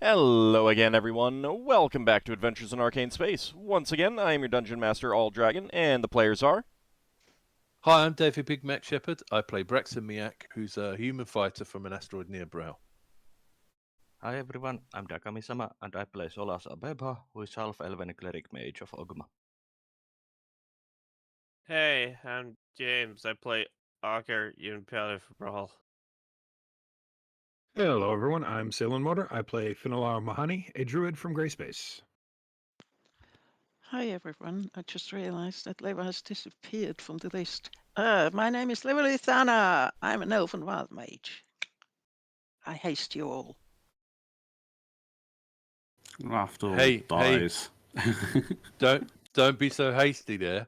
Hello again, everyone. Welcome back to Adventures in Arcane Space. Once again, I am your Dungeon Master, AuldDragon, and the players are... Hi, I'm David Big Mac Shepherd. I play Braxon Miacc, who's a human fighter from an asteroid near Brow. Hi everyone, I'm Dakami-sama and I play Solas of Ebha, who is Half-Elven Cleric Mage of Ogma. Hey, I'm James. I play Ockar, human Paladin for Brawl. Hello, everyone. I'm Salem Motor. I play Finnel'ar Mohani, a druid from Grey Space. Hi everyone, I just realised that Leva has disappeared from the list. My name is Levalithana. I'm an elven wild mage. I haste you all. Lafdul dies. Don't be so hasty there.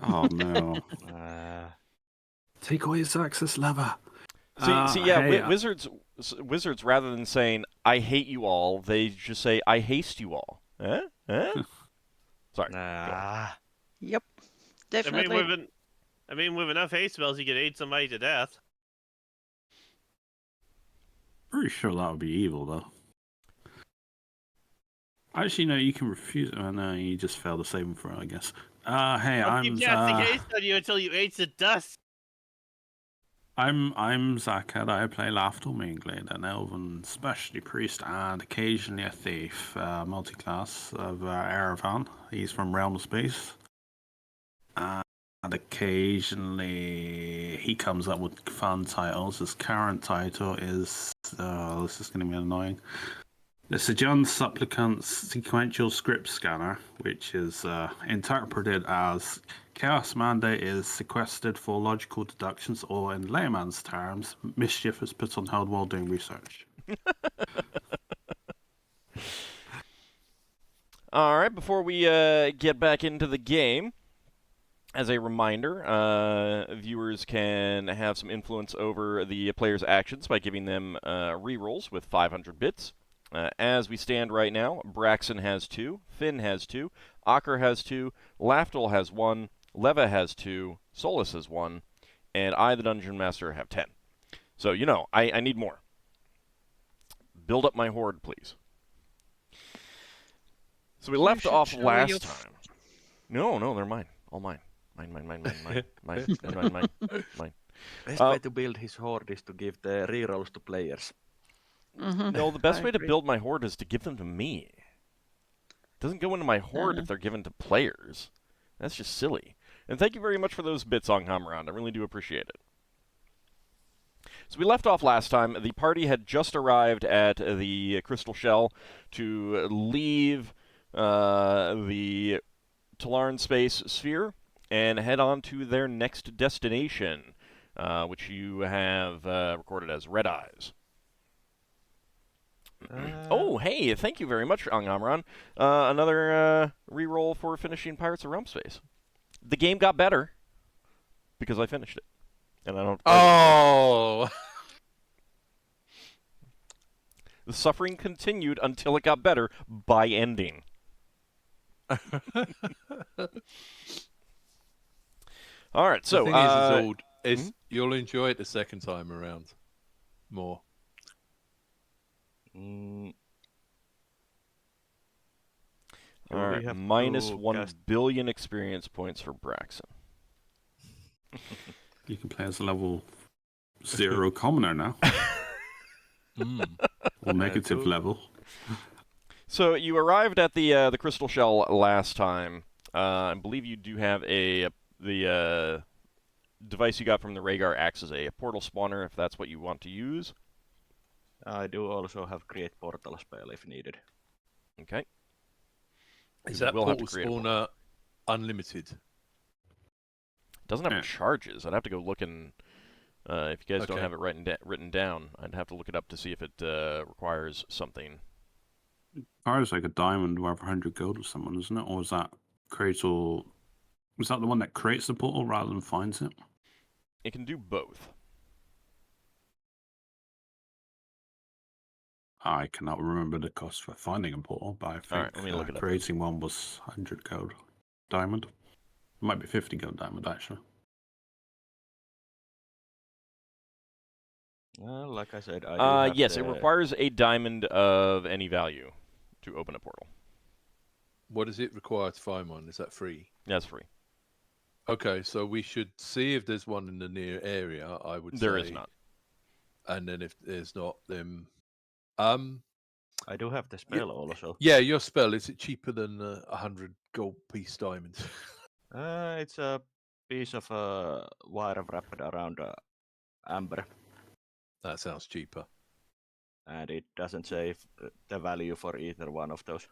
Oh no. Take away his access lever. Wizards, rather than saying, I hate you all, they just say, I haste you all. Sorry. Yep, definitely. I mean, with enough haste spells, you can hate somebody to death. Pretty sure that would be evil, though. Actually, no, you can refuse. Oh, no, you just failed the saving throw, I guess. Hey, I'll keep casting haste on you until you hate to dust. I'm Zakad. I play Lafdul Moonglade, an elven specialty priest and occasionally a thief, multi-class of Erevan. He's from Realm of Space. And occasionally he comes up with fun titles. His current title is, this is going to be annoying. The Sir John Supplicant's Sequential Script Scanner, which is interpreted as Chaos Mandate is sequestered for logical deductions, or in layman's terms, mischief is put on hold while doing research. Alright, before we get back into the game, as a reminder, viewers can have some influence over the player's actions by giving them rerolls with 500 bits. As we stand right now, Braxon has 2, Finn has 2, Ockar has 2, Lafdul has 1, Leva has 2, Solas has 1, and I, the Dungeon Master, have 10. So, you know, I need more. Build up my horde, please. So we left off last time. No, they're mine. All mine. Mine. Best way to build his horde is to give the rerolls to players. No, the best way to build my horde is to give them to me. It doesn't go into my horde if they're given to players. That's just silly. And thank you very much for those bits, Anghammarand. I really do appreciate it. So we left off last time. The party had just arrived at the Crystal Shell to leave the Talarn Space Sphere and head on to their next destination, which you have recorded as Red Eyes. Oh, hey, thank you very much, Anghammarand. Another reroll for finishing Pirates of Realm Space. The game got better because I finished it. And I don't... Oh! The suffering continued until it got better by ending. Alright, so... The thing is, you'll enjoy it the second time around more. Alright, minus 1 billion experience points for Braxon. You can play as a level 0 commoner now. Or negative level. So you arrived at the Crystal Shell last time. I believe you do have the device you got from the Rhaegar acts as a portal spawner, if that's what you want to use. I do also have Create Portal spell if needed. Okay. Is that portal spawner unlimited? Doesn't have charges. I'd have to go look and if you guys don't have it written down, I'd have to look it up to see if it requires something. It requires like a diamond worth 100 gold or something, isn't it? Or is that the one that creates the portal rather than finds it? It can do both. I cannot remember the cost for finding a portal, but I think let me look it up. Creating one was 100 gold diamond. It might be 50 gold diamond, actually. Like I said, I do have yes, it requires a diamond of any value to open a portal. What does it require to find one? Is that free? That's free. Okay, so we should see if there's one in the near area, I would say. There is not. And then if there's not, then... I do have the spell also. Yeah, your spell, is it cheaper than 100 gold piece diamonds? It's a piece of wire wrapped around amber. That sounds cheaper. And it doesn't say the value for either one of those.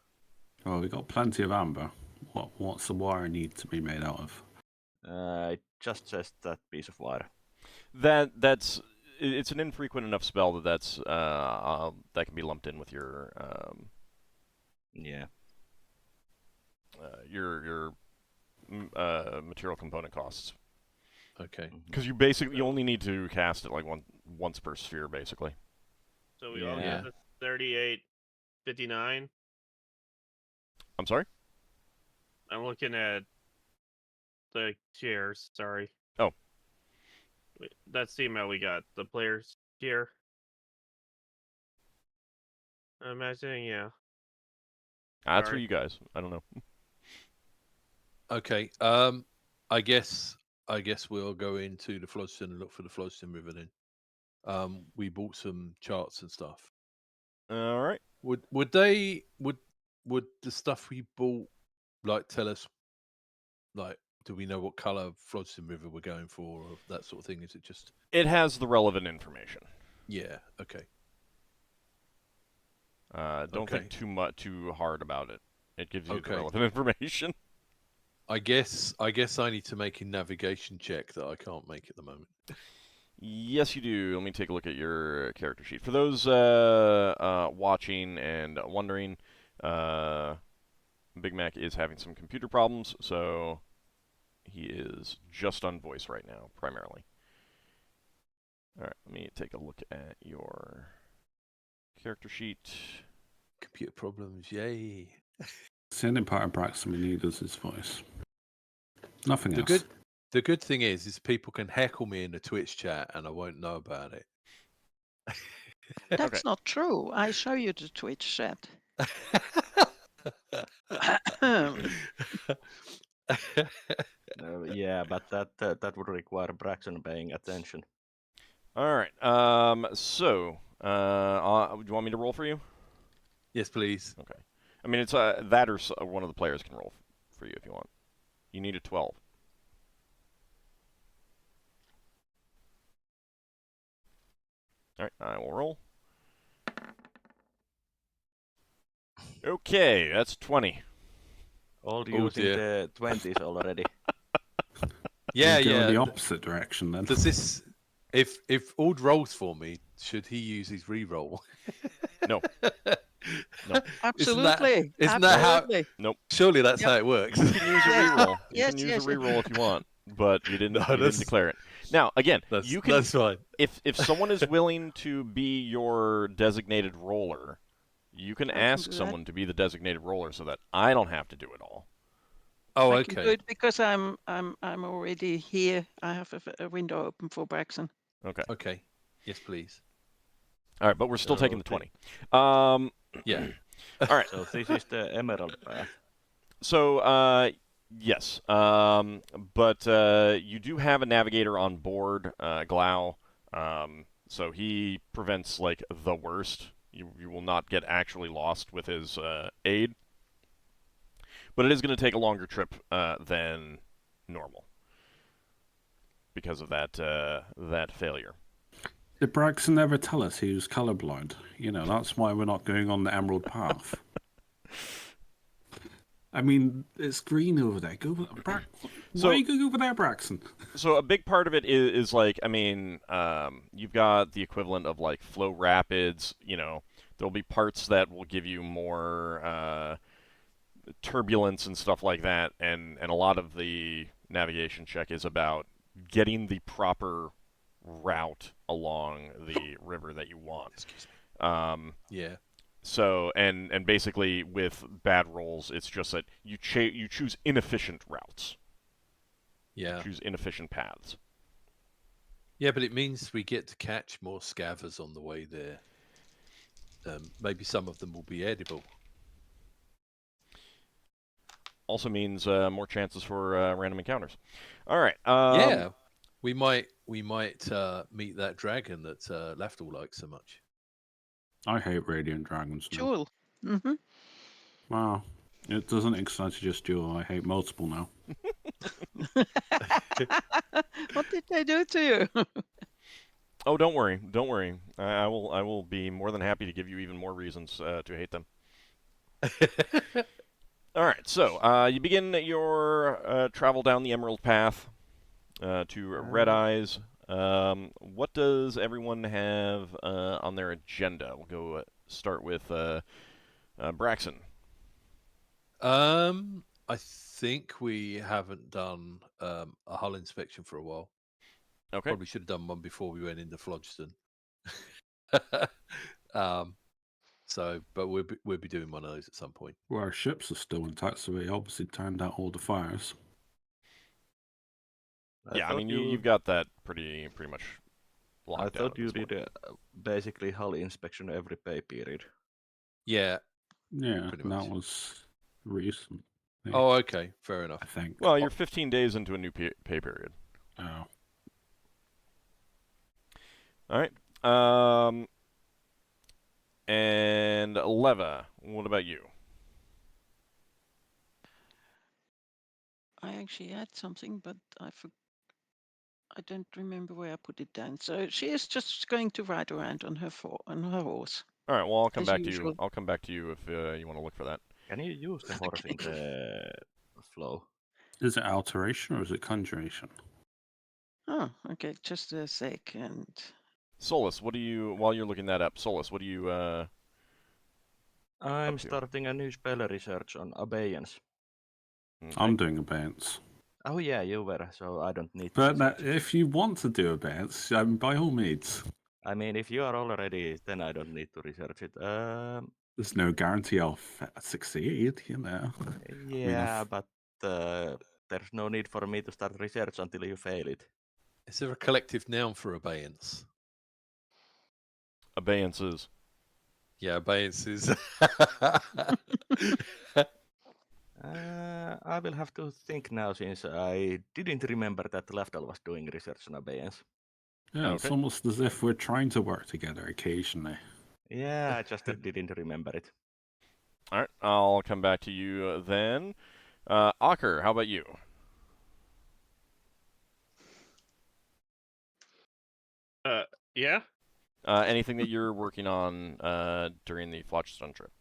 Oh, we got plenty of amber. What's the wire need to be made out of? It just says that piece of wire. It's an infrequent enough spell that that can be lumped in with your your material component costs. Okay. Because you only need to cast it like once per sphere, basically. So we all got the 38.59. I'm sorry? I'm looking at the tiers. Sorry. Oh. That's the amount we got. The players tier. I'm imagining, yeah. That's for you guys. I don't know. Okay. I guess we'll go into the Floodstone and look for the Floodstone River then. We bought some charts and stuff. All right. Would the stuff we bought like tell us, like, do we know what color Floodstone River we're going for, or that sort of thing? Is it just? It has the relevant information. Yeah. Okay. Don't think too hard about it. It gives you the relevant information. I guess I need to make a navigation check that I can't make at the moment. Yes, you do. Let me take a look at your character sheet. For those watching and wondering, Big Mac is having some computer problems, so he is just on voice right now, primarily. All right, let me take a look at your character sheet. Computer problems, yay. The only part of Braxon we need is his voice. Nothing else. The good thing is people can heckle me in the Twitch chat and I won't know about it. That's not true. I show you the Twitch chat. Yeah, but that would require Braxon paying attention. All right. So, do you want me to roll for you? Yes, please. Okay. I mean, it's that or one of the players can roll for you if you want. You need a 12. All right, I will roll. Okay, that's 20. All using the 20s already. Yeah, go yeah. in the opposite direction then. Does this? If Ald rolls for me, should he use his reroll? No. No. Absolutely. Isn't that how? Nope. Surely that's how it works. You can use a reroll. Yes, you can use yes. a reroll if you want, but you didn't declare it. Now, again, you can. That's fine. If someone is willing to be your designated roller, you can ask someone to be the designated roller so that I don't have to do it all. Oh, I okay. can do it because I'm already here. I have a window open for Braxon. Okay. Okay. Yes, please. All right, but we're still taking the 20. Yeah. All right. So this is the Emerald Path. So, yes. But you do have a navigator on board, Glau. So he prevents, like, the worst. You will not get actually lost with his aid. But it is going to take a longer trip than normal because of that failure. Did Braxon ever tell us he was colorblind? You know, that's why we're not going on the Emerald Path. I mean, it's green over there. Go over there. Why are you going over there, Braxon? So a big part of it is like, I mean, you've got the equivalent of like flow rapids. You know, there'll be parts that will give you more turbulence and stuff like that, and a lot of the navigation check is about getting the proper route along the river that you want. Excuse me. Yeah. So and basically with bad rolls, it's just that you choose inefficient routes. Yeah. You choose inefficient paths. Yeah, but it means we get to catch more scavers on the way there. Maybe some of them will be edible. Also means more chances for random encounters. All right. Yeah, we might meet that dragon that Lafdul likes so much. I hate radiant dragons now. Jewel. Mm-hmm. Wow. It doesn't excite just Jewel. I hate multiple now. What did they do to you? Oh, don't worry. Don't worry. I will be more than happy to give you even more reasons to hate them. All right. So you begin your travel down the Emerald Path to Red Eyes. What does everyone have on their agenda? We'll go start with Braxon. I think we haven't done a hull inspection for a while. Okay. Probably should have done one before we went into Flodgeston. But we'll be doing one of those at some point. Well, our ships are still intact, so we obviously turned out all the fires. Yeah, I mean you've got that pretty much locked I down. thought you did basically hull inspection every pay period. Yeah. Yeah, Pretty that much. was recent. Oh, okay. Fair enough. I think. Well, you're 15 days into a new pay period. Oh. All right. And Leva, what about you? I actually had something, but I don't remember where I put it down. So she is just going to ride around on her horse. All right. Well, I'll come As back to you. usual. I'll come back to you if you want to look for that. Can you use the horse in the flow? Is it alteration or is it conjuration? Oh, okay. Just a second. Solas, what do you? While you're looking that up, Solas, what do you? I'm Up to. starting a new spell research on abeyance. Okay. I'm doing abeyance. Oh yeah, you were, so I don't need to But research it. if you want to do abeyance, by all means. I mean, if you are already, then I don't need to research it. There's no guarantee I'll succeed, you know. Yeah, but there's no need for me to start research until you fail it. Is there a collective noun for abeyance? Abeyances. Yeah, abeyance is. I will have to think now since I didn't remember that Lafdul was doing research on abeyance. Yeah, it's Okay. almost as if we're trying to work together occasionally. Yeah, I just didn't remember it. All right. I'll come back to you then. Ockar, how about you? Yeah. Anything that you're working on during the Flodgeston trip?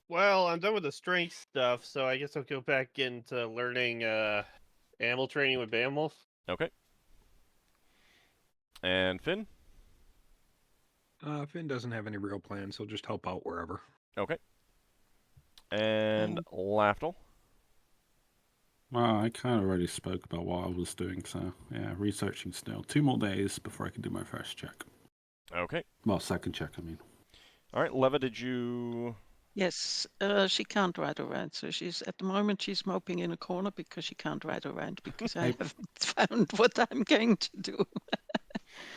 Well, I'm done with the strength stuff, so I guess I'll go back into learning animal training with Beowulf. Okay. And Finn? Finn doesn't have any real plans. He'll just help out wherever. Okay. And Lafdul? Well, I kind of already spoke about what I was doing, so yeah, researching still. 2 more days before I can do my first check. Okay. Well, second check, I mean. All right, Leva, did you? Yes, she can't ride around. So she's at the moment she's moping in a corner because she can't ride around because I haven't found what I'm going to do.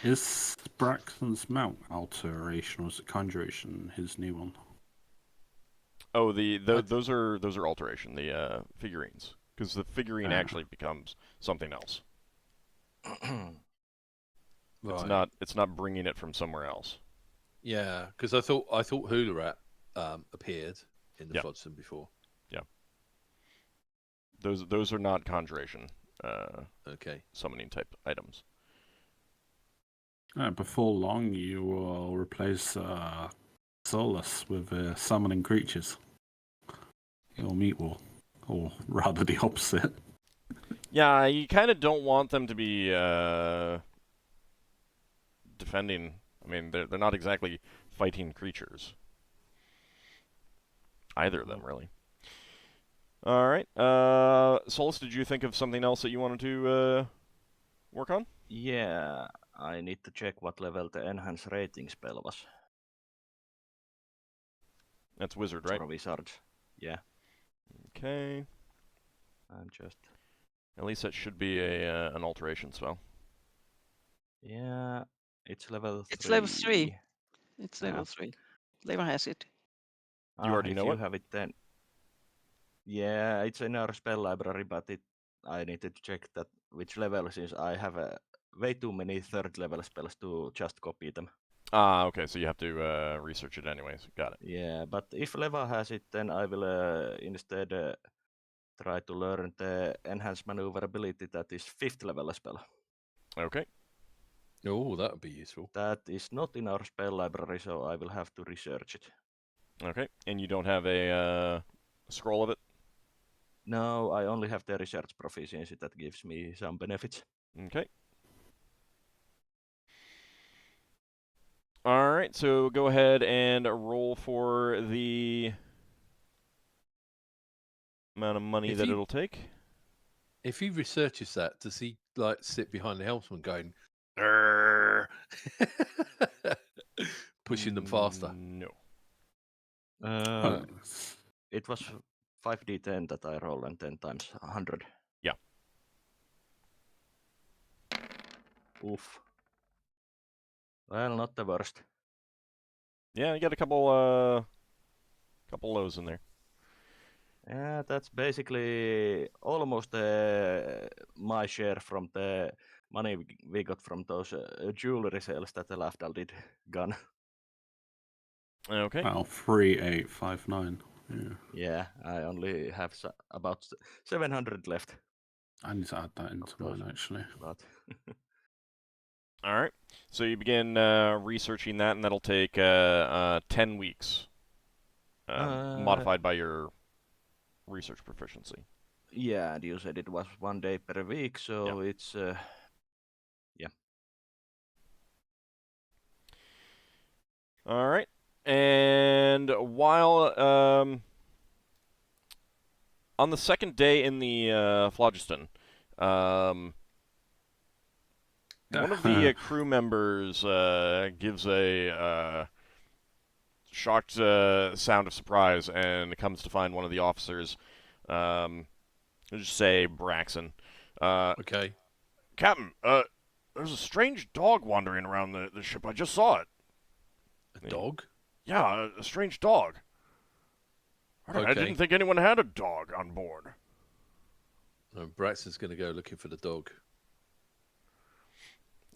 Is Braxton's mount alteration or is it conjuration his new one? Oh, those are alteration, the figurines, because the figurine actually becomes something else. Right. It's not bringing it from somewhere else. Yeah, because I thought Hularat appeared in the Yep. Flodgeston before. Yeah. Those are not conjuration Okay. summoning type items. Before long, you will replace Solas with summoning creatures. Your meat will, or rather the opposite. Yeah, you kind of don't want them to be defending. I mean, they're not exactly fighting creatures. Either of them, really. All right. Solas, did you think of something else that you wanted to work on? Yeah, I need to check what level the enhance rating spell was. That's wizard, right? For wizards. Yeah, Okay. I'm just... At least that should be an alteration spell. Yeah, it's level 3. It's level 3. It's Ah. level 3. Leva has it. You already if know you it? have it then. Yeah, it's in our spell library, but I needed to check that which level, since I have way too many 3rd level spells to just copy them. Ah, okay, so you have to research it anyways. Got it. Yeah, but if Leva has it, then I will instead try to learn the enhanced maneuverability that is 5th level spell. Okay. Oh, that would be useful. That is not in our spell library, so I will have to research it. Okay, and you don't have a scroll of it? No, I only have the research proficiency that gives me some benefits. Okay. Alright, so go ahead and roll for the amount of money If that you- it'll take. If he researches that, does he like sit behind the helmsman going, "Arr!" pushing them faster? No. Oh, It was 5d10 that I roll, and 10 times 100. Yeah. Oof. Well, not the worst. Yeah, you got a couple lows in there. Yeah, that's basically almost my share from the money we got from those jewelry sales that the Lafdul did gun. Okay. well, 3859. Yeah. Yeah, I only have about 700 left. I need to add that into those. mine actually. But Alright. So you begin researching that, and that'll take 10 weeks. Modified by your research proficiency. yeah, and you said it was 1 day per week, so it's yeah. Alright. And while on the second day in the phlogiston, one of the crew members gives a shocked sound of surprise and comes to find one of the officers. Let's just say Braxon. Okay. Captain, there's a strange dog wandering around the ship. I just saw it. A dog? Yeah, a strange dog. I Okay. didn't think anyone had a dog on board. Braxton's going to go looking for the dog.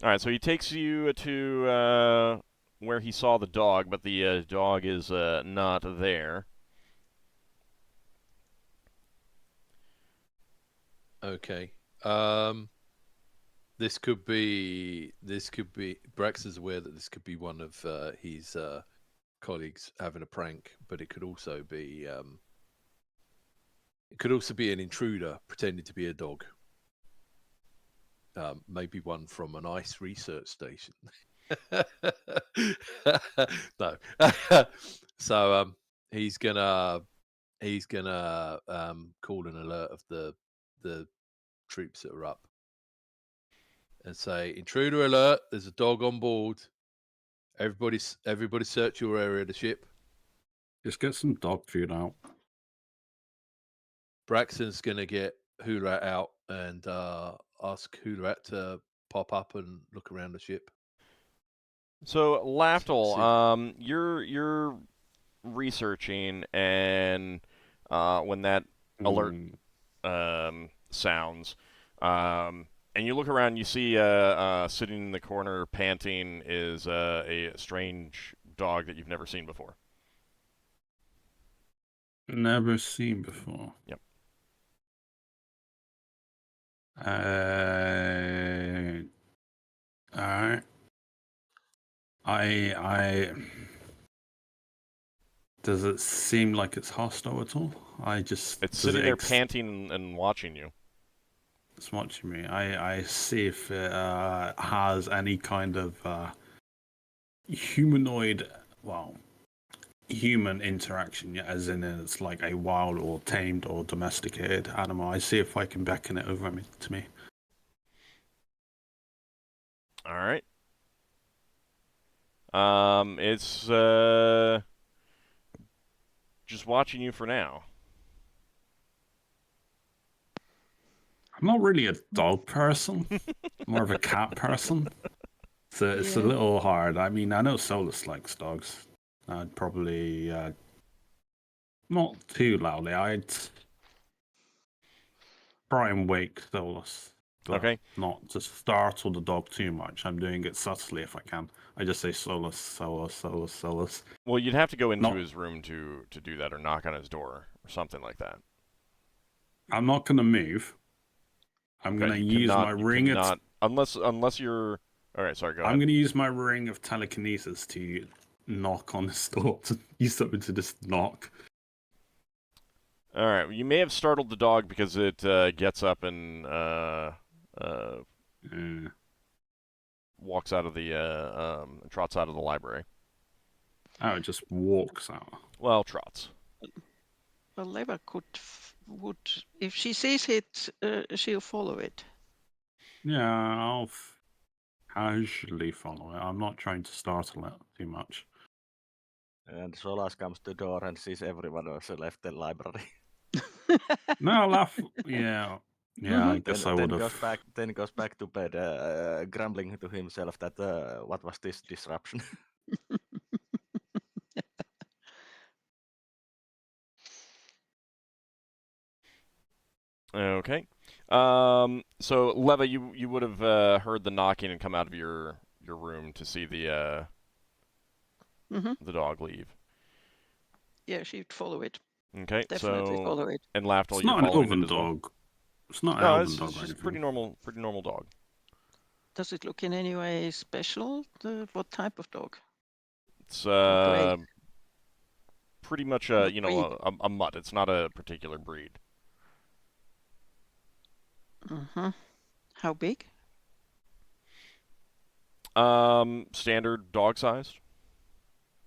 All right, so he takes you to where he saw the dog, but the dog is not there. Okay. This could be. Braxton's aware that this could be one of his colleagues having a prank, but it could also be. It could also be an intruder pretending to be a dog. Maybe one from an ice research station. No. So he's gonna call an alert of the troops that are up and say, "Intruder alert! There's a dog on board. Everybody search your area of the ship." Just get some dog food out. Braxton's gonna get Hurat out and ask Hurat to pop up and look around the ship. So Lafdul, See- you're researching, and when that alert sounds, and you look around, you see sitting in the corner panting is a strange dog that you've never seen before. Never seen before. Yep. Alright. I does it seem like it's hostile at all? It's sitting there panting and watching you. It's watching me. I see if it has any kind of humanoid, human interaction, as in it's like a wild or tamed or domesticated animal. I see if I can beckon it over to me. All right. It's just watching you for now. I'm not really a dog person, more of a cat person. So it's a Yeah. little hard. I mean, I know Solas likes dogs. I'd probably not too loudly. I'd try and wake Solas, but Okay. not to startle the dog too much. I'm doing it subtly if I can. I just say Solas, Solas, Solas, Solas. Well, you'd have to go into Not- his room to do that, or knock on his door, or something like that. I'm not going to move. I'm Okay, going to you use cannot- my you ring. cannot- unless you're. All right, sorry. Go I'm ahead. going to use my ring of telekinesis to knock on his door, to use something to just knock. All right, you may have startled the dog because it gets up and Yeah. walks out of the trots out of the library. Oh, it just walks out. Well, trots. Well, Leva would, if she sees it, she'll follow it. Yeah, I'll casually follow it. I'm not trying to startle it too much. And Solas comes to the door and sees everyone else left the library. No, laugh. Yeah, I guess I would have. Then goes back to bed, grumbling to himself that what was this disruption? Okay. So Leva, you would have heard the knocking and come out of your room to see the the dog leave. Yeah, she'd follow it. Okay. Definitely so follow it. and Lafdul, It's you're not an following it elven as well? dog. It's not an No, elven it's dog or just anything. pretty normal dog. Does it look in any way special? What type of dog? It's grade? pretty much What a mutt. It's not a particular breed. How big? Standard dog sized.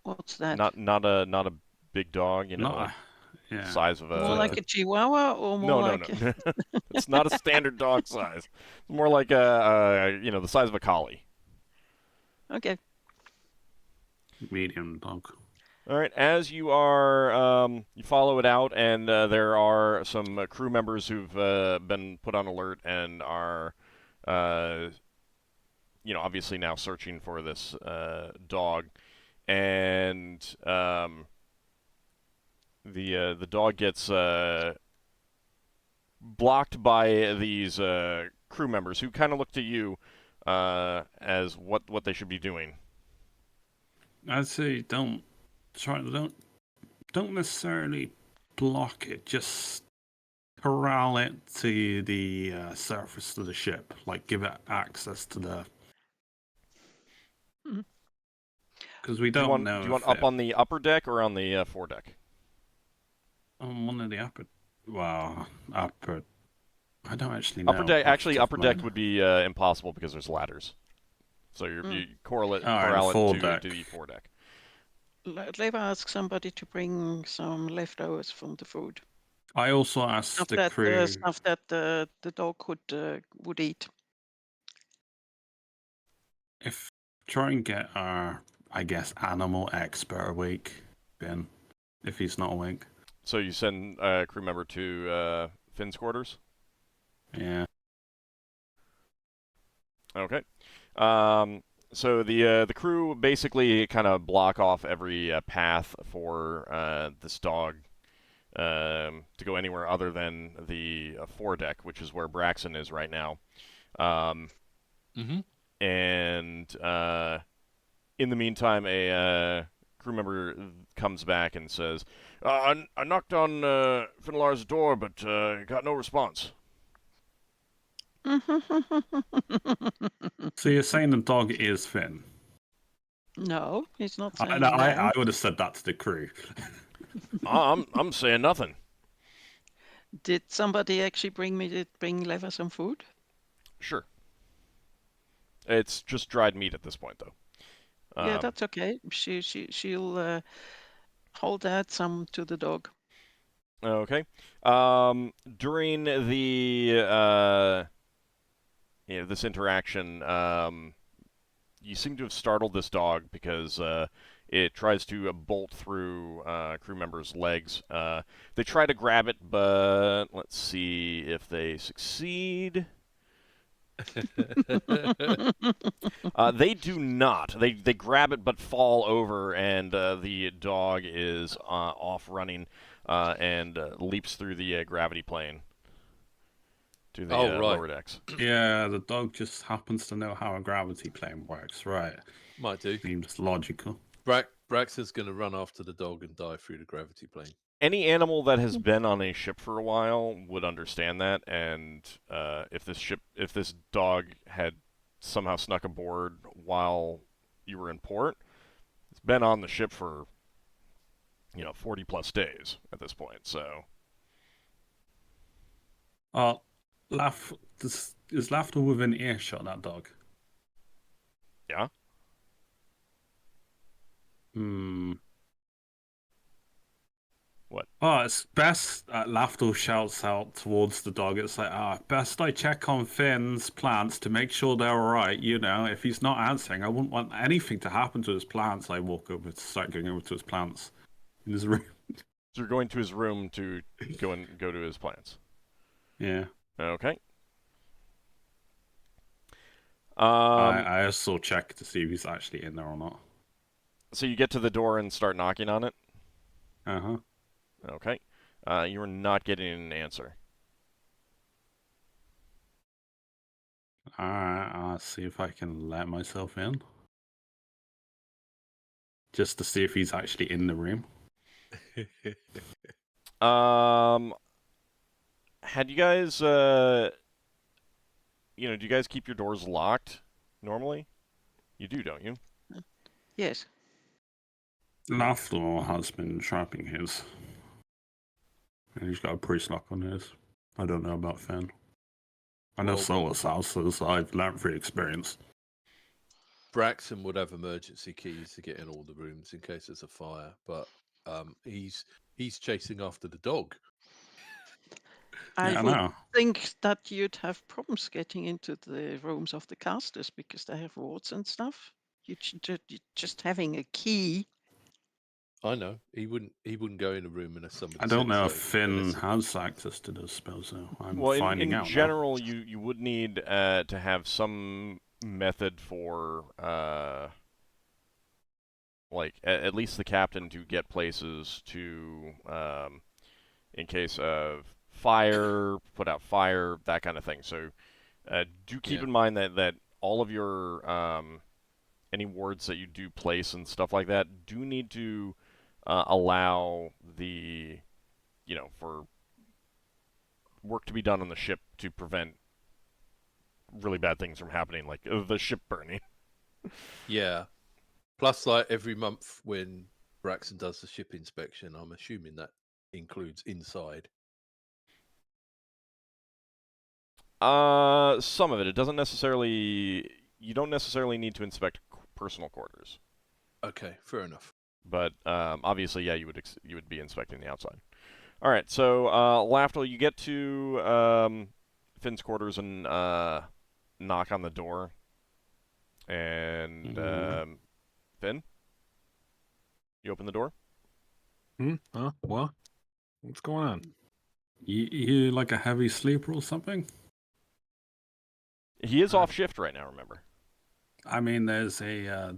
What's that? Not a big dog. Yeah. Size of a. More like a Chihuahua or more No. like It's not a standard dog size. It's more like the size of a collie. Okay. Medium dog. All right. As you are, you follow it out, and there are some crew members who've been put on alert and are, obviously now searching for this dog, and the dog gets blocked by these crew members who kind of look to you as what they should be doing. I'd say don't necessarily block it. Just corral it to the surface of the ship. Like give it access to the. Because we don't know. Do you want up on the upper deck or on the foredeck? On one of the upper. Well, upper. I don't actually know. Upper deck. Actually, off the upper top of my deck head. would be impossible because there's ladders. So you corral it foredeck. to the foredeck. Leva asks somebody to bring some leftovers from the food. I also asked Stuff the that crew. stuff that the dog would eat. If try and get our, I guess, animal expert awake, Ben, if he's not awake. So you send a crew member to Finn's quarters? Yeah. Okay. So the crew basically kind of block off every path for this dog to go anywhere other than the foredeck, which is where Braxon is right now. And in the meantime, a crew member comes back and says, I knocked on Finnel'ar's door, but got no response. So you're saying the dog is Finn? No, he's not saying I would have said that to the crew. I'm saying nothing. Did somebody actually bring Leva some food? Sure. It's just dried meat at this point, though. Yeah, that's okay. She'll hold out some to the dog. Okay. During the this interaction, you seem to have startled this dog because it tries to bolt through crew members' legs. They try to grab it, but let's see if they succeed. They do not. They grab it but fall over, and the dog is off running and leaps through the gravity plane to the Oh, right. lower decks. Yeah, the dog just happens to know how a gravity plane works, right? Might do. Seems logical. Braxon's going to run after the dog and dive through the gravity plane. Any animal that has been on a ship for a while would understand that, and if this dog had somehow snuck aboard while you were in port, it's been on the ship for 40 plus days at this point. So, Is Lafdul within earshot, that dog? yeah. What? Oh, it's best. Lafdul shouts out towards the dog. It's like, best I check on Finn's plants to make sure they're all right. If he's not answering, I wouldn't want anything to happen to his plants. I walk over to start going over to his plants in his room. So you're going to his room to go to his plants. Yeah. Okay. I also check to see if he's actually in there or not. So you get to the door and start knocking on it? Uh-huh. Okay. You are not getting an answer. Alright, I'll see if I can let myself in. Just to see if he's actually in the room. Had you guys, do you guys keep your doors locked normally? You do, don't you? Yes. Lafdul has been trapping his. And he's got a priest lock on his. I don't know about Finn. I know Solas houses, I've learned through experience. Braxon would have emergency keys to get in all the rooms in case there's a fire, but he's chasing after the dog. I would think that you'd have problems getting into the rooms of the casters because they have wards and stuff. Just having a key. I know he wouldn't go in a room unless somebody. I don't know if Finn has access to those spells, though. I'm finding out. In general, you would need to have some method for at least the captain to get places to in case of fire, put out fire, that kind of thing. So do keep in mind that all of your any wards that you do place and stuff like that do need to allow the for work to be done on the ship to prevent really bad things from happening, like the ship burning. Yeah. Plus, like every month when Braxon does the ship inspection, I'm assuming that includes inside. Some of it. It doesn't necessarily. You don't necessarily need to inspect personal quarters. Okay, fair enough. But obviously, yeah, you would be inspecting the outside. All right, so Lafdul, you get to Finn's quarters and knock on the door. And Finn, you open the door. Huh? What? What's going on? You like a heavy sleeper or something? He is off shift right now, remember? I mean, there's a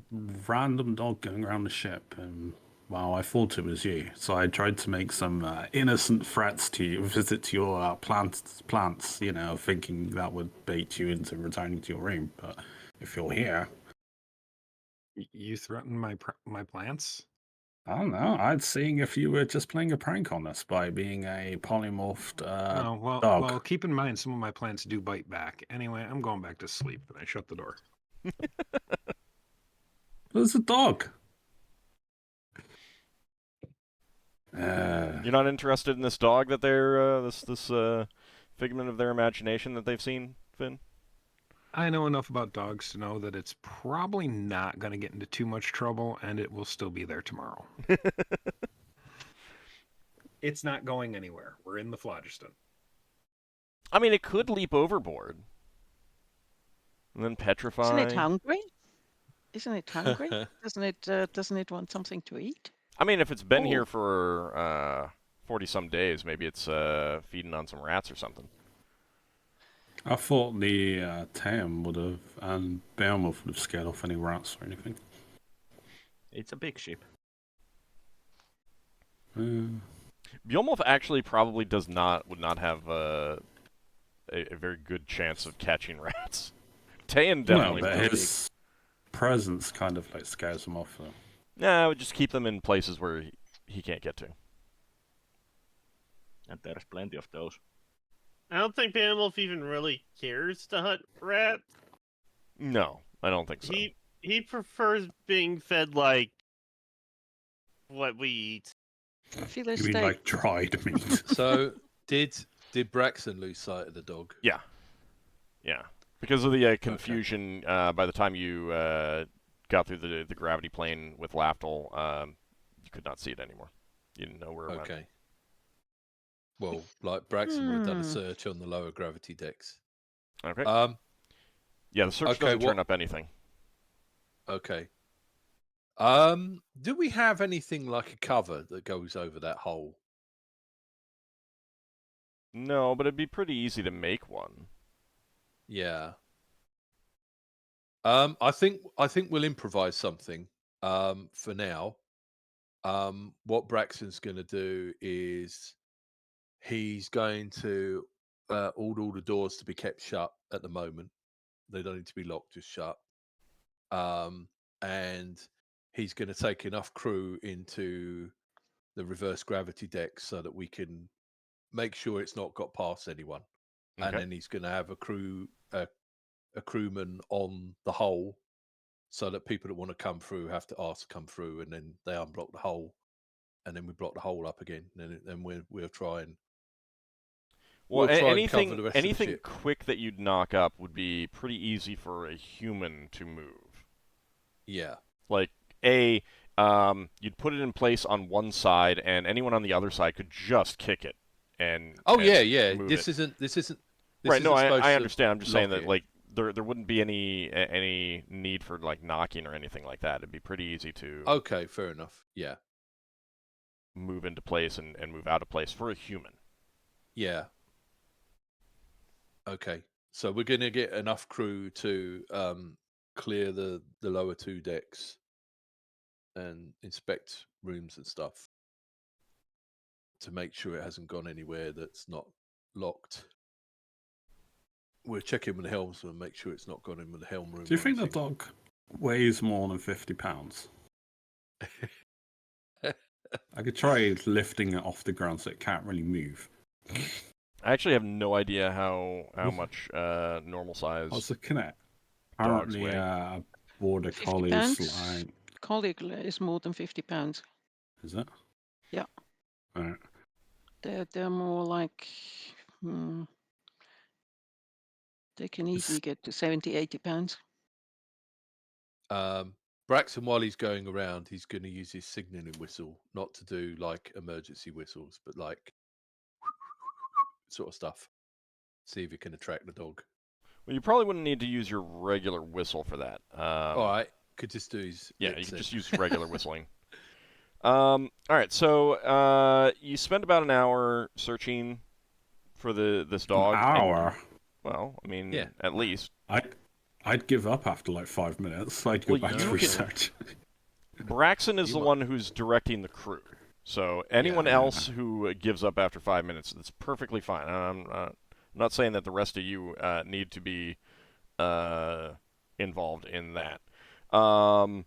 random dog going around the ship, and well, I thought it was you. So I tried to make some innocent threats to you, visit your plants, thinking that would bait you into returning to your room. But if you're here... You threaten my plants? I don't know. I'd seeing if you were just playing a prank on us by being a polymorphed dog. Well, keep in mind some of my plants do bite back. Anyway, I'm going back to sleep, and I shut the door. There's a dog. You're not interested in this dog that they're this figment of their imagination that they've seen, Finn? I know enough about dogs to know that it's probably not going to get into too much trouble, and it will still be there tomorrow. It's not going anywhere. We're in the phlogiston. I mean, it could leap overboard. And then petrify. Isn't it hungry? Doesn't it want something to eat? I mean, if it's been here for 40-some days, maybe it's feeding on some rats or something. I thought the Taim would have, and Beowulf would have scared off any rats or anything. It's a big ship. Beowulf actually probably would not have a very good chance of catching rats. Tayan definitely but would. his presence kind of like scares him off, though. Yeah, I would just keep them in places where he can't get to. And there's plenty of those. I don't think Beowulf even really cares to hunt rats. No, I don't think so. He prefers being fed like what we eat. Feel You mean like dried meat? So did Braxon lose sight of the dog? Yeah. Because of the confusion, by the time you got through the gravity plane with Lafdul, you could not see it anymore. You didn't know where it went. Okay. Well, like Braxon would have done a search on the lower gravity decks. Okay. Yeah, the search doesn't turn up anything. Okay. Do we have anything like a cover that goes over that hole? No, but it'd be pretty easy to make one. Yeah. I think we'll improvise something. For now. What Braxton's going to do is he's going to order all the doors to be kept shut at the moment. They don't need to be locked, just shut. And he's going to take enough crew into the reverse gravity deck so that we can make sure it's not got past anyone. Okay. And then he's going to have a crewman on the hole so that people that want to come through have to ask to come through, and then they unblock the hole, and then we block the hole up again, and then we'll try and anything cover the rest of the ship. quick that you'd knock up would be pretty easy for a human to move. Yeah. Like you'd put it in place on one side, and anyone on the other side could just kick it. And yeah. move This it. isn't. Right. No, isn't I understand. I'm just saying that it. like there wouldn't be any need for like knocking or anything like that. It'd be pretty easy to Okay, fair enough. Yeah. move into place and move out of place for a human. Yeah. Okay. So we're going to get enough crew to clear the lower two decks and inspect rooms and stuff to make sure it hasn't gone anywhere that's not locked. We're checking with the helmsman and make sure it's not gone in with the helm room. Do you think the dog weighs more than 50 pounds? I could try lifting it off the ground so it can't really move. I actually have no idea how much normal size. What's the connect? Dogs Apparently, weigh. border 50 collie pounds? is like. Collie is more than 50 pounds. Is it? Yeah. Right. They're more like. They can easily get to 70, 80 pounds. Braxton, while he's going around, he's going to use his signaling whistle, not to do like emergency whistles, but like sort of stuff. See if he can attract the dog. Well, you probably wouldn't need to use your regular whistle for that. All right, could just do his. Yeah, you could just use regular whistling. All right, so you spend about an hour searching for this dog. An hour? Well, I mean, Yeah. at least. I'd give up after like 5 minutes. I'd go back to research. Braxon is the one who's directing the crew. So anyone else who gives up after 5 minutes, that's perfectly fine. I'm not saying that the rest of you need to be involved in that. But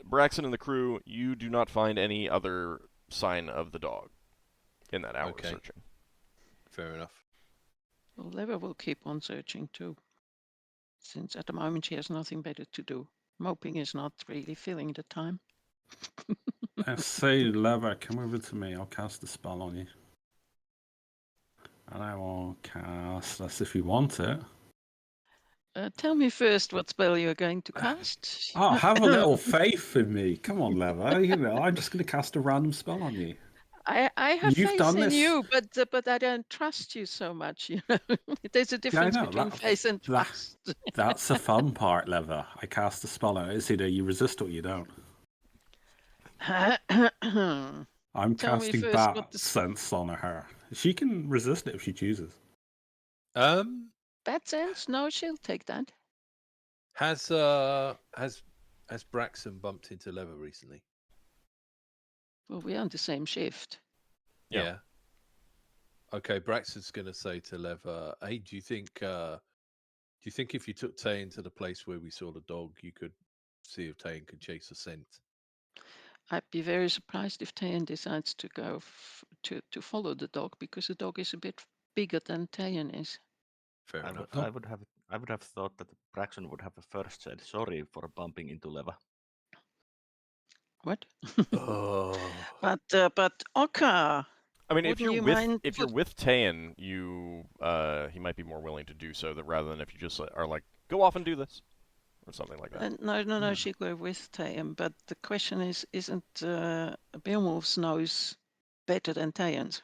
Braxon and the crew, you do not find any other sign of the dog in that hour of searching. Fair enough. Well, Leva will keep on searching too, since at the moment she has nothing better to do. Moping is not really filling the time. Say, Leva, come over to me. I'll cast a spell on you. And I will cast, that's if you want it. Tell me first what spell you're going to cast. Oh, have a little faith in me. Come on, Leva. You know, I'm just going to cast a random spell on you. I have You've faith done in this. you, but I don't trust you so much. You know, there's a difference between faith and trust. That's the fun part, Leva. I cast a spell on it. It's either you resist or you don't. I'm Tell me casting first what bat the sense on her. She can resist it if she chooses. bad sense? No, she'll take that. Has Braxon bumped into Lever recently? Well, we're on the same shift. Yeah. Okay, Braxton's going to say to Lever, "Hey, do you think if you took Tayin to the place where we saw the dog, you could see if Tayin could chase a scent?" I'd be very surprised if Tayan decides to go to follow the dog, because the dog is a bit bigger than Tayan is. Fair enough. I would have thought that Braxon would have first said sorry for bumping into Leva. What? Oh. But Ockar, I mean, if wouldn't you you're with mind if you're with Tayan, he might be more willing to do so rather than if you just are like, go off and do this or something like that. No, she'll go with Tayan. But the question is, isn't Beowulf's nose better than Tayan's?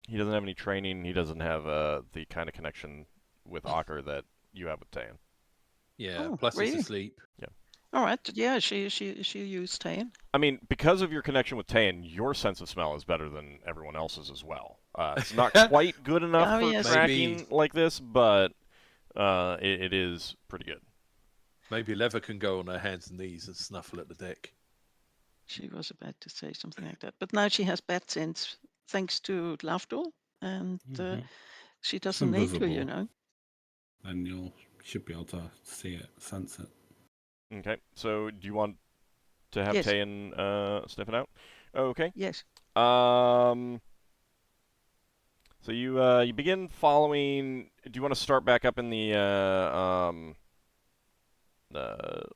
He doesn't have any training. He doesn't have the kind of connection with Ockar that you have with Tayan. Yeah. Oh, Plus, really? he's asleep. All right, yeah, she used Tayan. I mean, because of your connection with Tayan, your sense of smell is better than everyone else's as well. It's not quite good enough Oh, for yes. tracking like this, but it is pretty good. Maybe Lever can go on her hands and knees and snuffle at the deck. She was about to say something like that, but now she has bad sense thanks to Lafdul, and she doesn't need to, you know. Then you should be able to see it, sense it. Okay, so do you want to have Yes. Tayan sniff it out? Okay. Yes. So you begin following. Do you want to start back up in the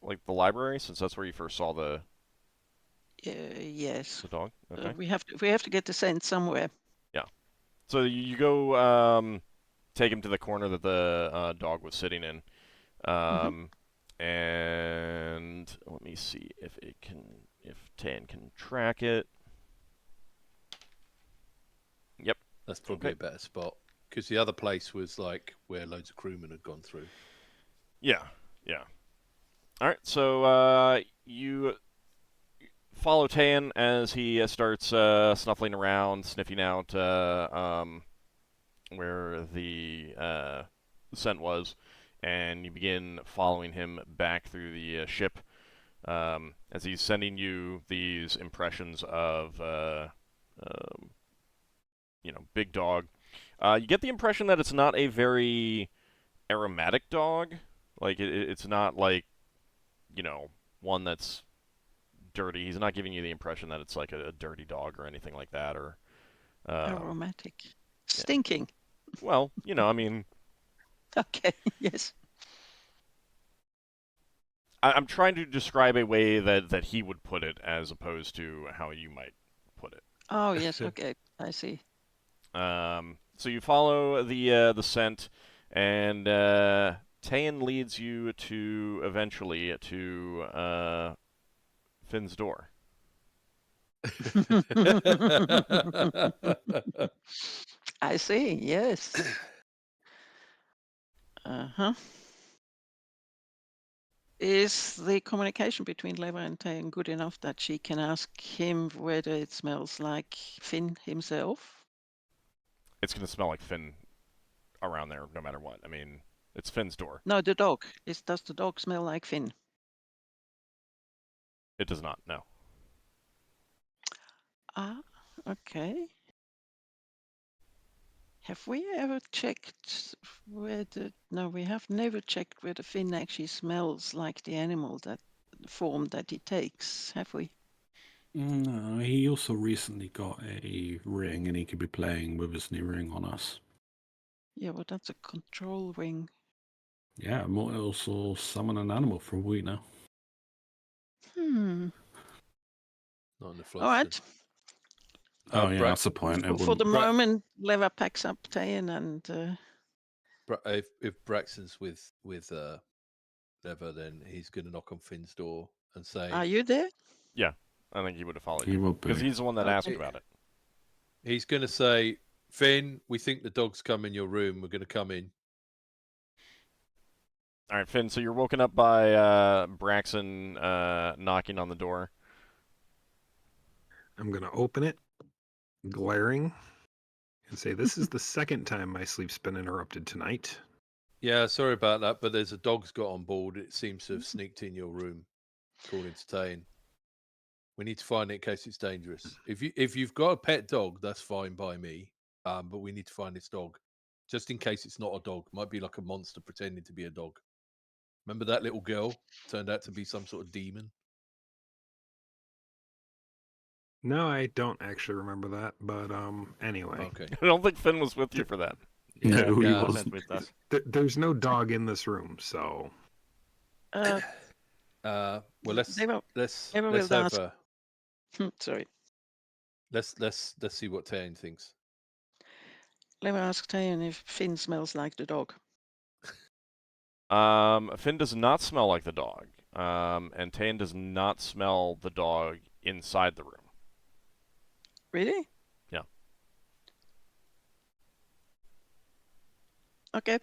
like the library, since that's where you first saw the Yes. dog? Okay. We have to get the scent somewhere. Yeah. So you go take him to the corner that the dog was sitting in, and let me see if Tan can track it. Yep. That's probably a better spot, because the other place was like where loads of crewmen had gone through. Yeah. All right. So you follow Tan as he starts snuffling around, sniffing out where the scent was, and you begin following him back through the ship as he's sending you these impressions of, big dog. You get the impression that it's not a very aromatic dog. Like, it's not like, one that's dirty. He's not giving you the impression that it's like a dirty dog or anything like that, or Aromatic. Stinking. Well, I mean, Okay, yes. I'm trying to describe a way that he would put it as opposed to how you might put it. Oh, yes, okay, I see. So you follow the scent, and Tayan leads you to eventually to Finn's door. I see, yes. Is the communication between Leva and Tayan good enough that she can ask him whether it smells like Finn himself? It's going to smell like Finn around there no matter what. I mean, it's Finn's door. No, the dog. Does the dog smell like Finn? It does not, no. Ah, okay. Have we ever checked whether... No, we have never checked whether Finn actually smells like the animal, that form that he takes, have we? No, he also recently got a ring, and he could be playing with his new ring on us. Yeah, well, that's a control ring. Yeah, might also summon an animal for a week now. Not in the flush. All right. Oh, yeah, that's the point. For the moment, Leva packs up Tayan and... If Braxton's with Lever, then he's going to knock on Finn's door and say, Are you there? Yeah, I think he would have followed He you. would be. Because he's the one that asked about it. He's going to say, Finn, we think the dog's come in your room. We're going to come in. All right, Finn, so you're woken up by Braxon knocking on the door. I'm going to open it, glaring, and say, this is the second time my sleep's been interrupted tonight. Yeah, sorry about that, but there's a dog's got on board. It seems to have sneaked in your room, according to Tane. We need to find it in case it's dangerous. If you've got a pet dog, that's fine by me. But we need to find this dog, just in case it's not a dog. Might be like a monster pretending to be a dog. Remember that little girl turned out to be some sort of demon? No, I don't actually remember that, but anyway. Okay. I don't think Finn was with you for that. No, he Yeah, wasn't. with us. There's no dog in this room, so Well, let's Never have will ask. a Sorry. let's see what Tane thinks. Let me ask Tayan if Finn smells like the dog. Finn does not smell like the dog. And Tane does not smell the dog inside the room. Really? Yeah. Okay.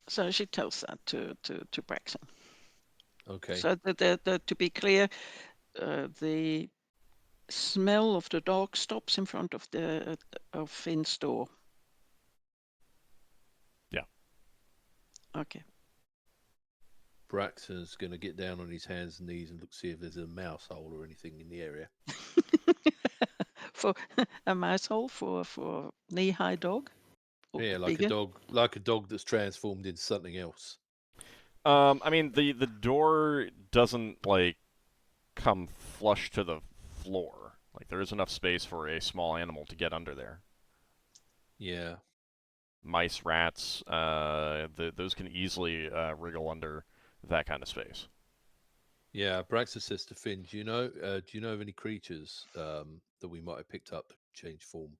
So she tells that to Braxon. Okay. So to be clear, the smell of the dog stops in front of the of Finn's door. Yeah. Okay. Braxton's going to get down on his hands and knees and look see if there's a mouse hole or anything in the area. For a mouse hole for knee-high dog. Or Yeah, like bigger? a dog that's transformed into something else. I mean, the door doesn't, like, come flush to the floor. Like, there is enough space for a small animal to get under there. Yeah. Mice, rats, those can easily wriggle under that kind of space. Yeah, Braxton says to Finn, do you know of any creatures that we might have picked up to change form?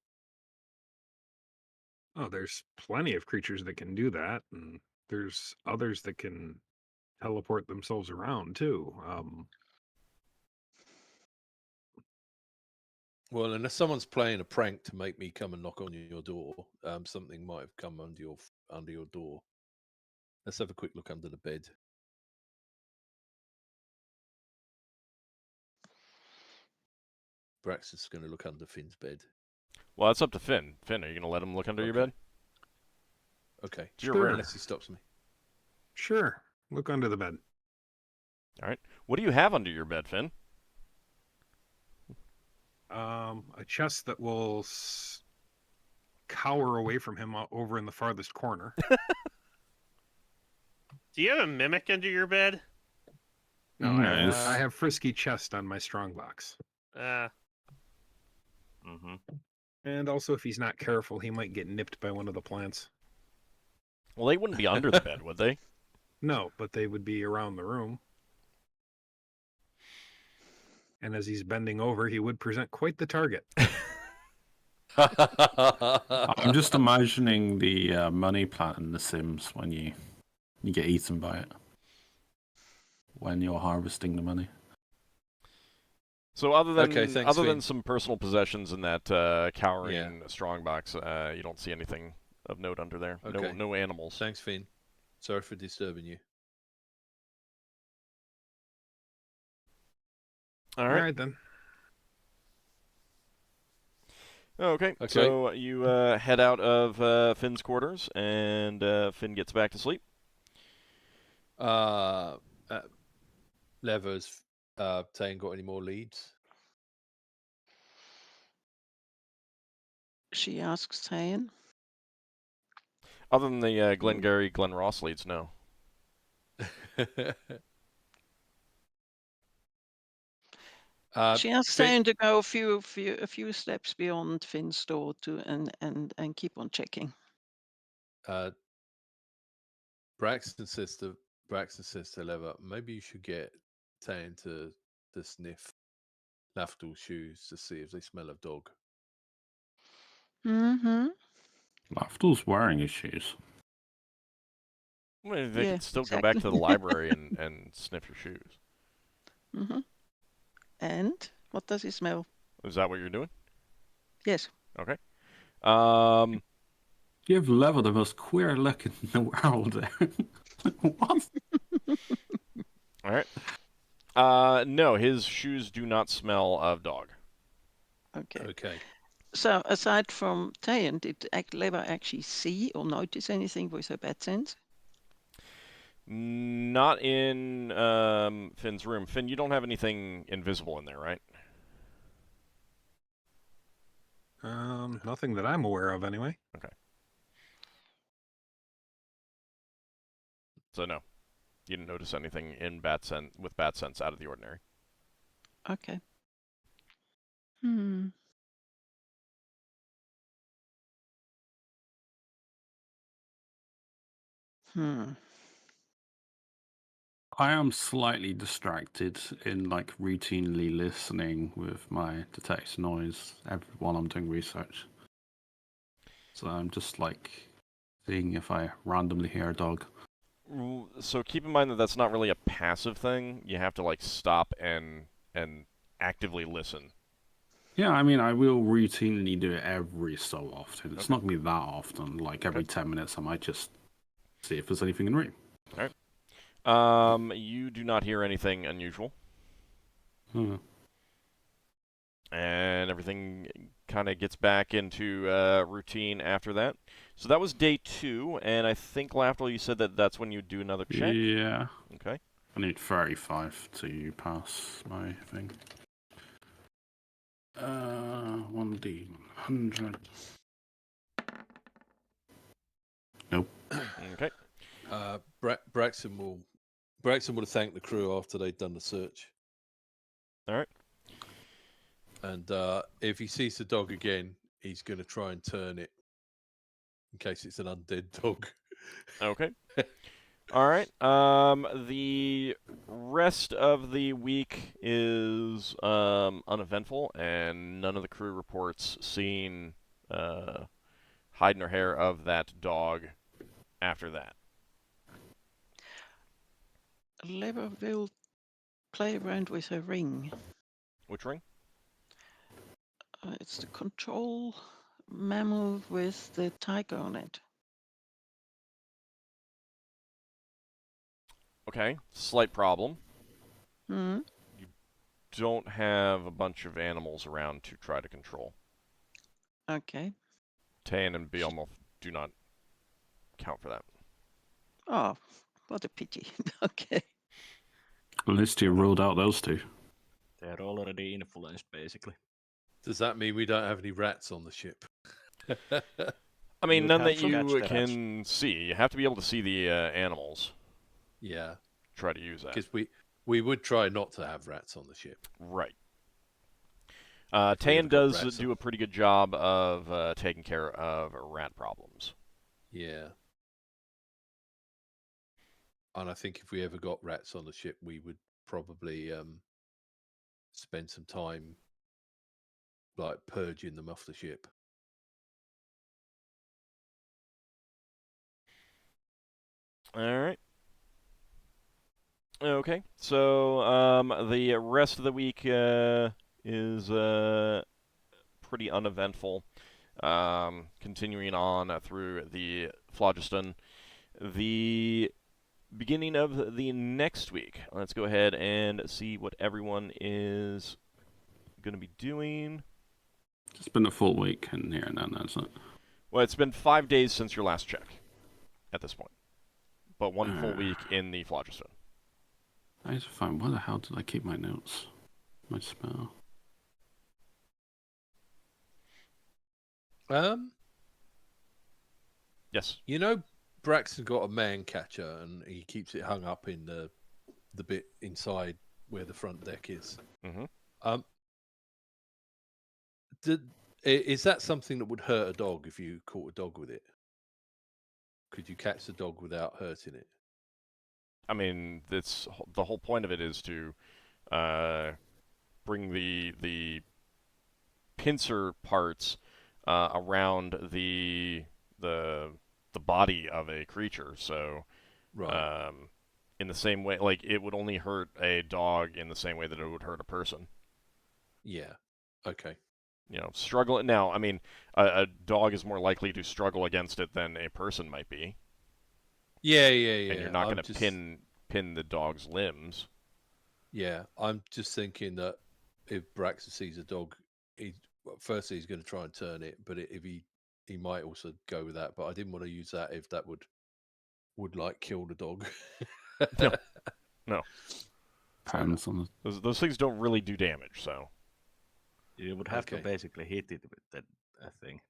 oh, there's plenty of creatures that can do that, and there's others that can teleport themselves around too. Well, unless someone's playing a prank to make me come and knock on your door, something might have come under your door. Let's have a quick look under the bed. Braxton's going to look under Finn's bed. Well, that's up to Finn. Finn, are you going to let him look under your bed? Okay. It's your Sure. room. Unless he stops me. Sure, look under the bed. All right. What do you have under your bed, Finn? A chest that will cower away from him over in the farthest corner. Do you have a mimic under your bed? No, Nice. I have frisky chest on my strongbox. Mm-hmm. And also, if he's not careful, he might get nipped by one of the plants. Well, they wouldn't be under the bed, would they? No, but they would be around the room. And as he's bending over, he would present quite the target. I'm just imagining the money plant in The Sims when you get eaten by it. When you're harvesting the money. So other than Okay, thanks, than Finn. some personal possessions in that cowering strongbox, you don't see anything of note under there. Okay. No animals. Thanks, Finn. Sorry for disturbing you. All All right. right, then. Okay. So you head out of Finn's quarters, and Finn gets back to sleep. Lever's Tane got any more leads? She asks Tayan. Other than the Glengarry, Glen Ross leads, no. She asks Finn- Tayan to go a few steps beyond Finn's door and keep on checking. Braxton says to Lever, maybe you should get Tane to sniff Lafdul's shoes to see if they smell of dog. Mm-hmm. Lafdul's wearing his shoes. Well, they Yeah, can still go back to the exactly. library and sniff your shoes. Mm-hmm. And what does he smell? Is that what you're doing? Yes. Okay. Give Lever the most queer look in the world. What? All right. No, his shoes do not smell of dog. Okay. Okay. So aside from Tayan, did Leva actually see or notice anything with her bad sense? Not in Finn's room. Finn, you don't have anything invisible in there, right? Nothing that I'm aware of, anyway. Okay. So no, you didn't notice anything in with bad sense out of the ordinary. Okay. Hmm. Hmm. I am slightly distracted in like routinely listening with my detect noise while I'm doing research. So I'm just like seeing if I randomly hear a dog. So keep in mind that that's not really a passive thing. You have to like stop and actively listen. Yeah, I mean, I will routinely do it every so often. It's Okay. not going to be that often. Like every 10 minutes, I might just see if there's anything in the room. All right. You do not hear anything unusual. And everything kind of gets back into routine after that. So that was day 2, and I think, Lafdul, you said that that's when you do another check? Yeah. Okay. I need 35 to pass my thing. 1D, 100. Nope. Okay. Braxon will have thanked the crew after they'd done the search. All right. And if he sees the dog again, he's going to try and turn it in case it's an undead dog. Okay. All right. The rest of the week is uneventful, and none of the crew reports seeing hide nor hair of that dog after that. Leva will play around with her ring. Which ring? It's the control mammal with the tiger on it. Okay. Slight problem. Hmm. You don't have a bunch of animals around to try to control. Okay. Tayan and Beelmoth do not count for that. Oh, what a pity. Okay. At least you ruled out those two. They're already influenced, basically. Does that mean we don't have any rats on the ship? I mean, You'd none have that to catch you the can see. You have to be able to see the animals. Yeah, Try to use that. because we would try not to have rats on the ship. Right. we ever Tayan got does rats do on- a pretty good job of taking care of rat problems. Yeah. And I think if we ever got rats on the ship, we would probably spend some time like purging them off the ship. All right. Okay. So the rest of the week is pretty uneventful. Continuing on through the phlogiston. The beginning of the next week. Let's go ahead and see what everyone is going to be doing. It's been a full week in here now, hasn't it? Well, it's been 5 days since your last check at this point, but 1 full week in the phlogiston. I need to find where the hell did I keep my notes? My spell. Yes. You know, Braxon got a man catcher, and he keeps it hung up in the bit inside where the front deck is. Mm-hmm. Is that something that would hurt a dog if you caught a dog with it? Could you catch the dog without hurting it? I mean, the whole point of it is to bring the pincer parts around the body of a creature. So, Right. in the same way, like it would only hurt a dog in the same way that it would hurt a person. Yeah. Okay. You know, struggle. Now, I mean, a dog is more likely to struggle against it than a person might be. Yeah. And you're not going to pin the dog's limbs. Yeah, I'm just thinking that if Braxon sees a dog, well, firstly, he's going to try and turn it, but if he might also go with that. But I didn't want to use that if that would like kill the dog. No. Depends on Those things don't really do damage, so. You would have to Okay. basically hit it with that thing.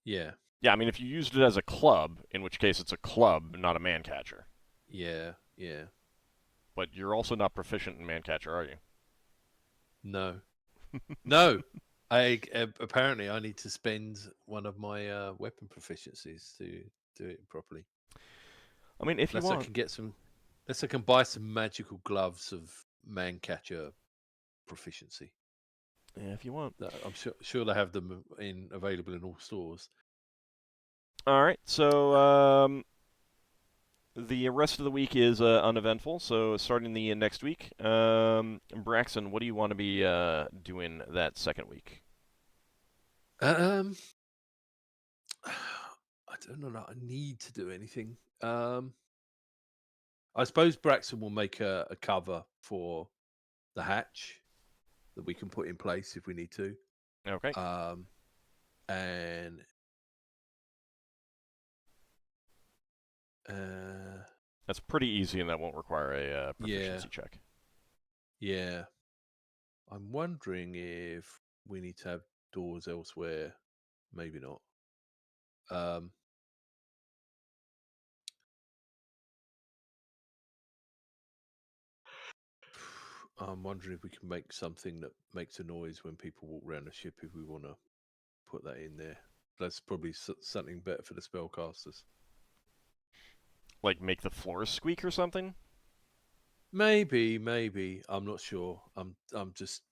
Yeah. Yeah, I mean, if you used it as a club, in which case it's a club, not a man catcher. Yeah. Yeah. But you're also not proficient in man catcher, are you? No. No. Apparently I need to spend one of my weapon proficiencies to do it properly. I mean, if you Unless I want. can get some, unless I can buy some magical gloves of man catcher proficiency. Yeah, if you want. I'm sure they have them available in all stores. All right, so the rest of the week is uneventful. So starting the next week, Braxon, what do you want to be doing that second week? I don't know that I need to do anything. I suppose Braxon will make a cover for the hatch that we can put in place if we need to. Okay. And That's pretty easy, and that won't require a proficiency check. yeah, I'm wondering if we need to have doors elsewhere. Maybe not. I'm wondering if we can make something that makes a noise when people walk around the ship. If we want to put that in there, that's probably something better for the spellcasters. Like make the floors squeak or something? Maybe. I'm not sure. I'm just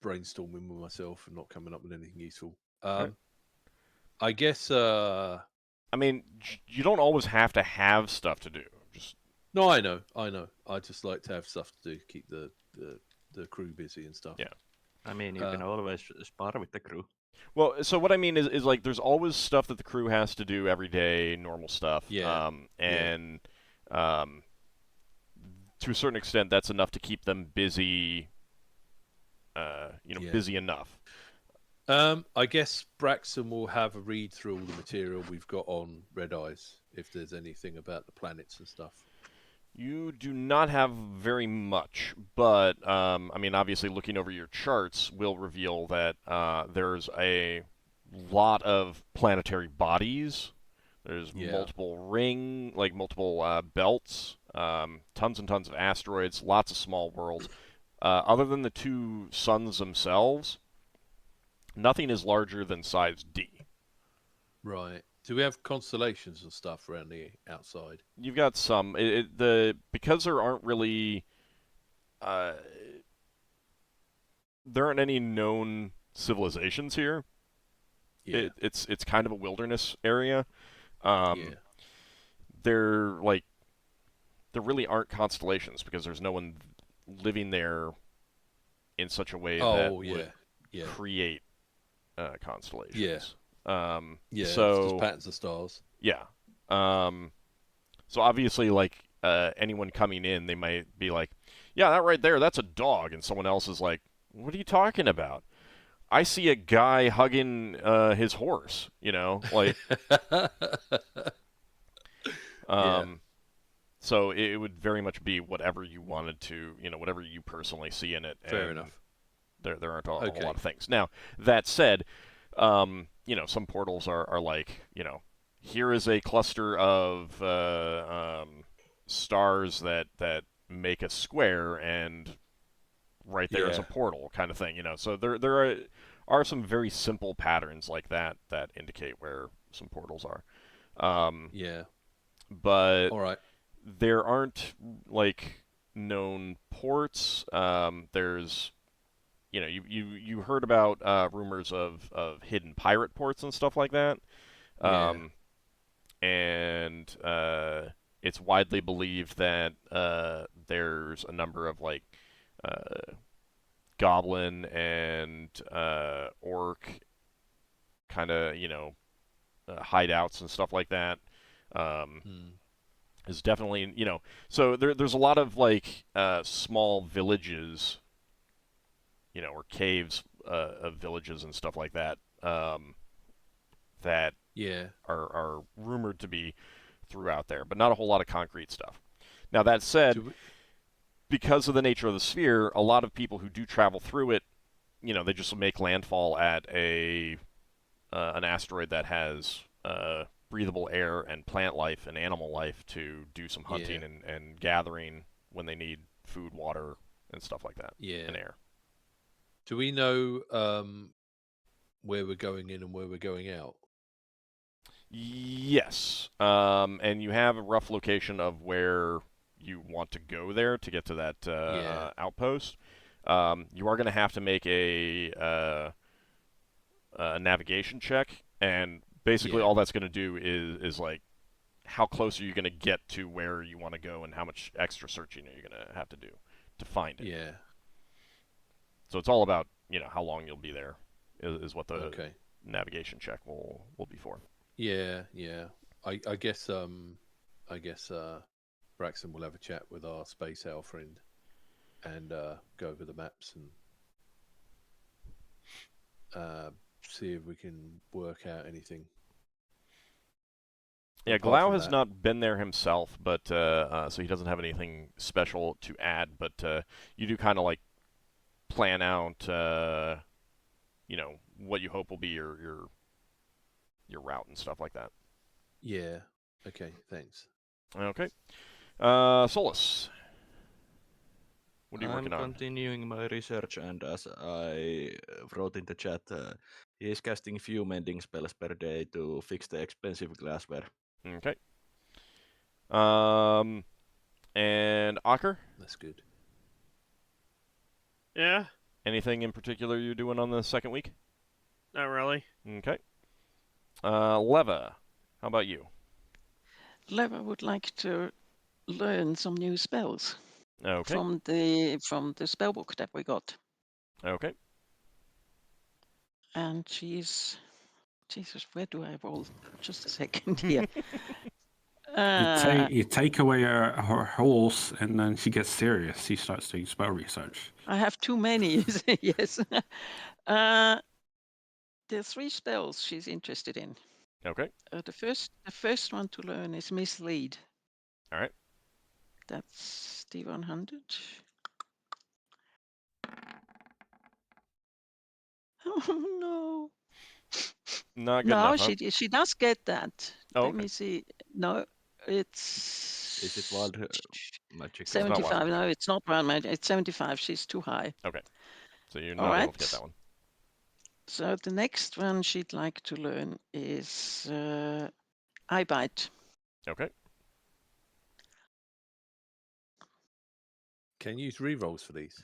brainstorming with myself and not coming up with anything useful. Right. I guess. I mean, you don't always have to have stuff to do. Just No, I know. I just like to have stuff to do, keep the crew busy and stuff. Yeah. I mean, you can always spar with the crew. Well, so what I mean is like there's always stuff that the crew has to do every day, normal stuff. Yeah. To a certain extent, that's enough to keep them busy. Busy enough. I guess Braxon will have a read through all the material we've got on Red Eyes, if there's anything about the planets and stuff. You do not have very much, but I mean, obviously, looking over your charts will reveal that there's a lot of planetary bodies. There's multiple multiple belts, tons and tons of asteroids, lots of small worlds. Other than the two suns themselves, nothing is larger than size D. Right. Do we have constellations and stuff around the outside? You've got some. Because there aren't really there aren't any known civilizations here. Yeah. It's kind of a wilderness area. Yeah. There really aren't constellations because there's no one living there in such a way that would create constellations. Yeah. So it's just patterns of stars. Yeah. So obviously, like anyone coming in, they might be like, "Yeah, that right there, that's a dog," and someone else is like, "What are you talking about? I see a guy hugging his horse." You know, like. So it would very much be whatever you wanted to, whatever you personally see in it. Fair enough. There aren't a whole lot of things. Now, that said, some portals are like, here is a cluster of stars that make a square, and right there is a portal kind of thing, So there are some very simple patterns like that indicate where some portals are. But all right. There aren't like known ports. There's you heard about rumors of hidden pirate ports and stuff like that. And it's widely believed that there's a number of like goblin and orc kind of hideouts and stuff like that. Is definitely, so there's a lot of like small villages, or caves of villages and stuff like that that Yeah. are rumored to be throughout there, but not a whole lot of concrete stuff. Now that said, because of the nature of the sphere, a lot of people who do travel through it, they just make landfall at an asteroid that has breathable air and plant life and animal life to do some hunting and gathering when they need food, water, and stuff like that. Yeah. And air. Do we know where we're going in and where we're going out? Yes. And you have a rough location of where you want to go there to get to that outpost. You are going to have to make a navigation check, and basically all that's going to do is like how close are you going to get to where you want to go, and how much extra searching are you going to have to do to find it. Yeah. So it's all about how long you'll be there is what the navigation check will be for. Yeah. I guess Braxon will have a chat with our space owl friend and go over the maps and see if we can work out anything. Yeah, Glau has not been there himself, but so he doesn't have anything special to add. But you do kind of like plan out, what you hope will be your route and stuff like that. Yeah. Okay. Thanks. Okay. Solas, what are you working on? I'm continuing my research, and as I wrote in the chat, he is casting few mending spells per day to fix the expensive glassware. Okay. And Ockar? That's good. Yeah, Anything in particular you're doing on the second week? not really. Okay. Leva, how about you? Leva would like to learn some new spells Okay. from the spell book that we got. Okay. And Jesus, where do I roll? Just a second here. You take away her horse, and then she gets serious. She starts doing spell research. I have too many. Yes. There's 3 spells she's interested in. Okay. The first one to learn is Mislead. All right. That's D100. Oh no! Not good No, enough. Huh? she does get that. Oh, Let me see. No, it's. Is it wild magic? 75. No, it's not wild magic. It's 75. She's too high. Okay. So you're All not able right. to get that one. So the next one she'd like to learn is Eye Bite. Okay. Can you use rerolls for these?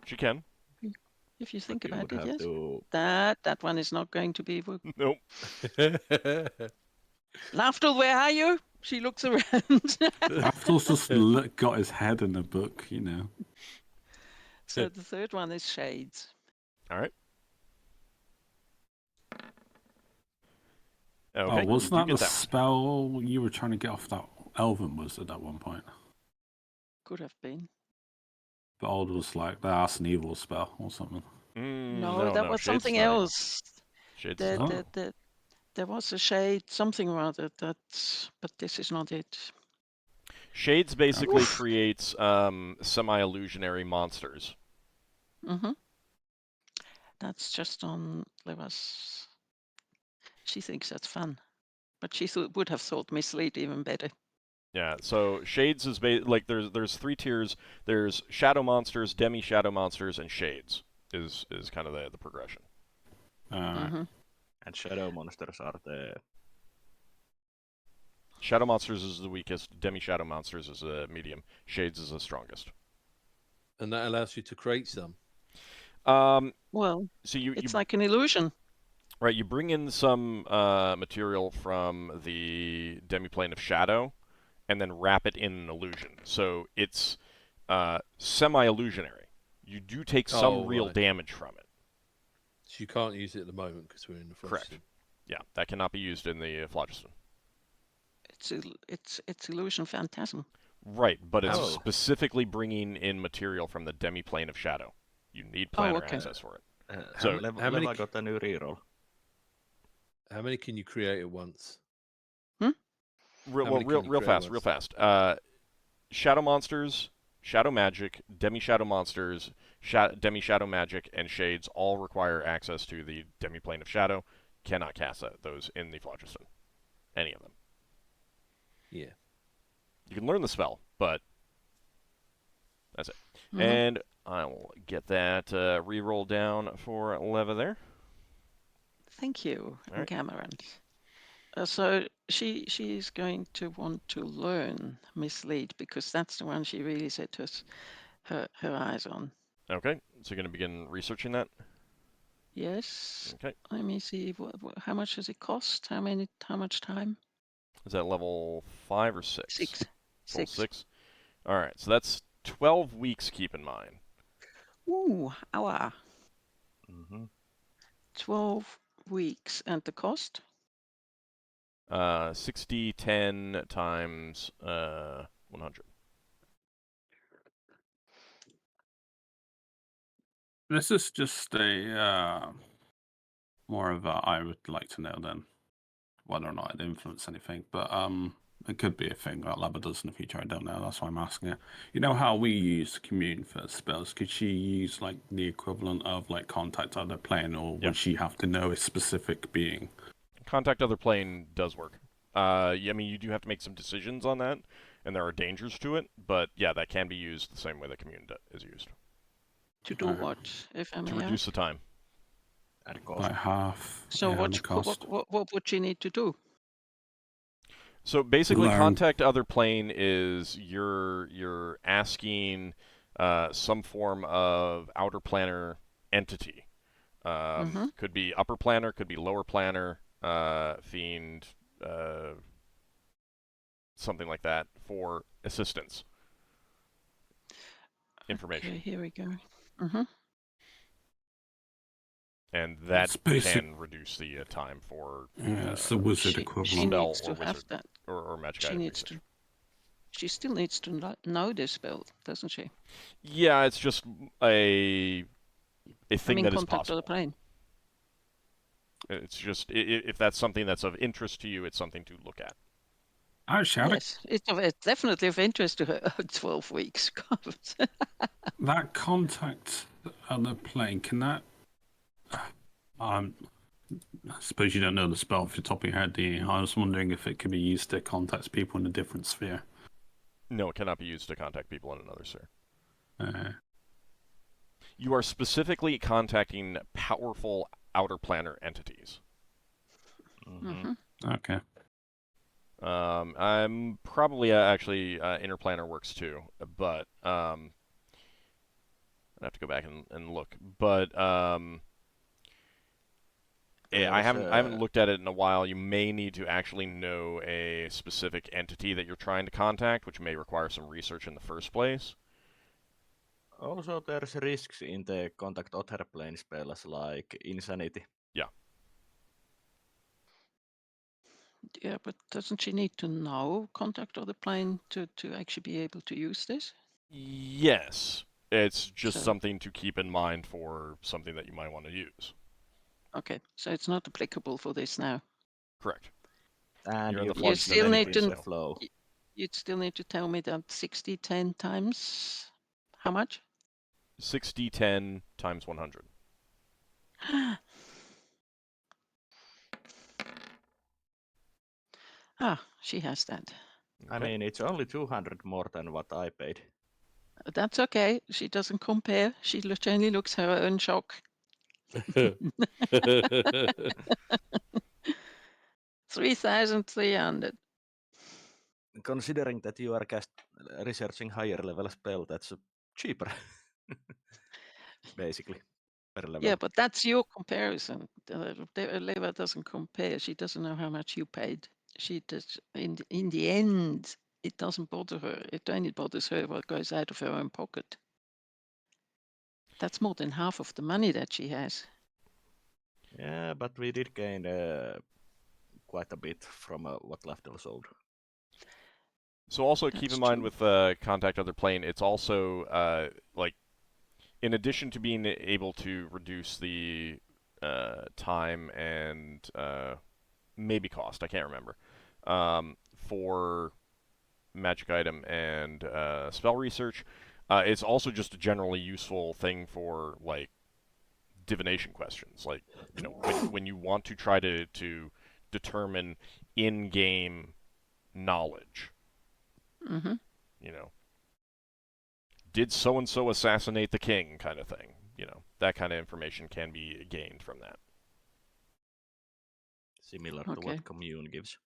She can. If you think You about would it, have yes. to- That one is not going to be. Nope. Lafdul, where are you? She looks around. Lafdul's just got his head in the book, So the third one is Shades. All right. Okay. Oh, wasn't you that do the get spell you were trying to get off that Elven, was at that one point? Could have been. But Old was like, that's an evil spell or something. No, that was Shades something is not evil. else. Shades is not. There was a shade, something or other, but this is not it. Shades basically creates semi-illusionary monsters. Mm-hmm. That's just on Leva's. She thinks that's fun, but she would have thought Mislead even better. Yeah, so Shades is like there's 3 tiers. There's shadow monsters, demi-shadow monsters, and Shades is kind of the progression. Mm-hmm. And shadow monsters are the... Shadow monsters is the weakest, demi-shadow monsters is a medium, Shades is the strongest. And that allows you to create some. Well, so it's like an illusion. Right, you bring in some material from the demi-plane of shadow, and then wrap it in an illusion. So it's semi-illusionary. You do take some real damage from it. So you can't use it at the moment because we're in the phlogiston. Correct. Yeah, that cannot be used in the phlogiston. It's illusion phantasm. Right, but it's specifically bringing in material from the demi-plane of shadow. You need planar access for it. So, how many Leva got a new reroll. How many can you create at once? real fast. Shadow monsters, shadow magic, demi-shadow monsters, demi-shadow magic, and shades all require access to the demi-plane of shadow. Cannot cast those in the phlogiston. Any of them. Yeah. You can learn the spell, but that's it. Mhm. And I will get that re-roll down for Leva there. Thank you, All right. Anghammarand. So she's going to want to learn Mislead because that's the one she really set her eyes on. Okay, so you're going to begin researching that? Yes. Okay. Let me see. How much does it cost? How much time? Is that level 5 or 6? 6. Level 6. 6? Alright, so that's 12 weeks, keep in mind. Ooh, hour. Mm-hmm. 12 weeks. And the cost? 60, 10 times 100. This is just a more of a. I would like to know then whether or not it influences anything, but it could be a thing that Lava does in the future. I don't know. That's why I'm asking it. You know how we use commune for spells? Could she use like the equivalent of like contact other plane, or Yeah. would she have to know a specific being? Contact other plane does work. I mean, you do have to make some decisions on that, and there are dangers to it, but yeah, that can be used the same way that commune is used. To do what, if I may To ask? reduce the time. And cost. By half. So yeah, the cost. what would she need to do? So basically, Learn. contact other plane is you're asking some form of outer planar entity. Could be upper planar, could be lower planar, fiend, something like that for assistance. Information. Okay, here we go. Mm-hmm. And that It's basic. can reduce the time for Yeah, it's the wizard She equivalent. spell needs to or have wizard that. or magic She item needs research. She still needs to know this spell, doesn't she? Yeah, it's just a thing that is contact possible. other plane. It's just if that's something that's of interest to you, it's something to look at. Actually, Yes, it's definitely of interest to her. 12 weeks. God. that contact other plane, can that? I suppose you don't know the spell off the top of your head, do you? I was wondering if it could be used to contact people in a different sphere. No, it cannot be used to contact people in another sphere. Uh, You are specifically contacting powerful outer planar entities. Mm-hmm. okay. I'm probably actually interplanar works too, but I'd have to go back and look. But I haven't looked at it in a while. You may need to actually know a specific entity that you're trying to contact, which may require some research in the first place. Also, there's risks in the contact other plane spells like insanity. Yeah. Yeah, but doesn't she need to know contact other plane to actually be able to use this? Yes. It's just So- something to keep in mind for something that you might want to use. Okay, so it's not applicable for this now. Correct. And You're in the you flux still need to- flow. You'd still need to tell me that 60, 10 times. How much? 60, 10 times 100. She has that. I mean, it's only 200 more than what I paid. That's okay. She doesn't compare. She only looks her own shock. 3,300. Considering that you are researching higher level spell, that's cheaper. Basically, per level. Yeah, but that's your comparison. Leva doesn't compare. She doesn't know how much you paid. She does. In the end, it doesn't bother her. It only bothers her what goes out of her own pocket. That's more than half of the money that she has. Yeah, but we did gain quite a bit from what Lafdul sold. So also keep That's in mind true. with contact other plane, it's also like in addition to being able to reduce the time and maybe cost, I can't remember, for magic item and spell research, it's also just a generally useful thing for like divination questions. Like, you know, when you want to try to determine in-game knowledge, Mm-hmm. you know, did so and so assassinate the king, kind of thing. You know, that kind of information can be gained from that. Similar to Okay. what commune gives.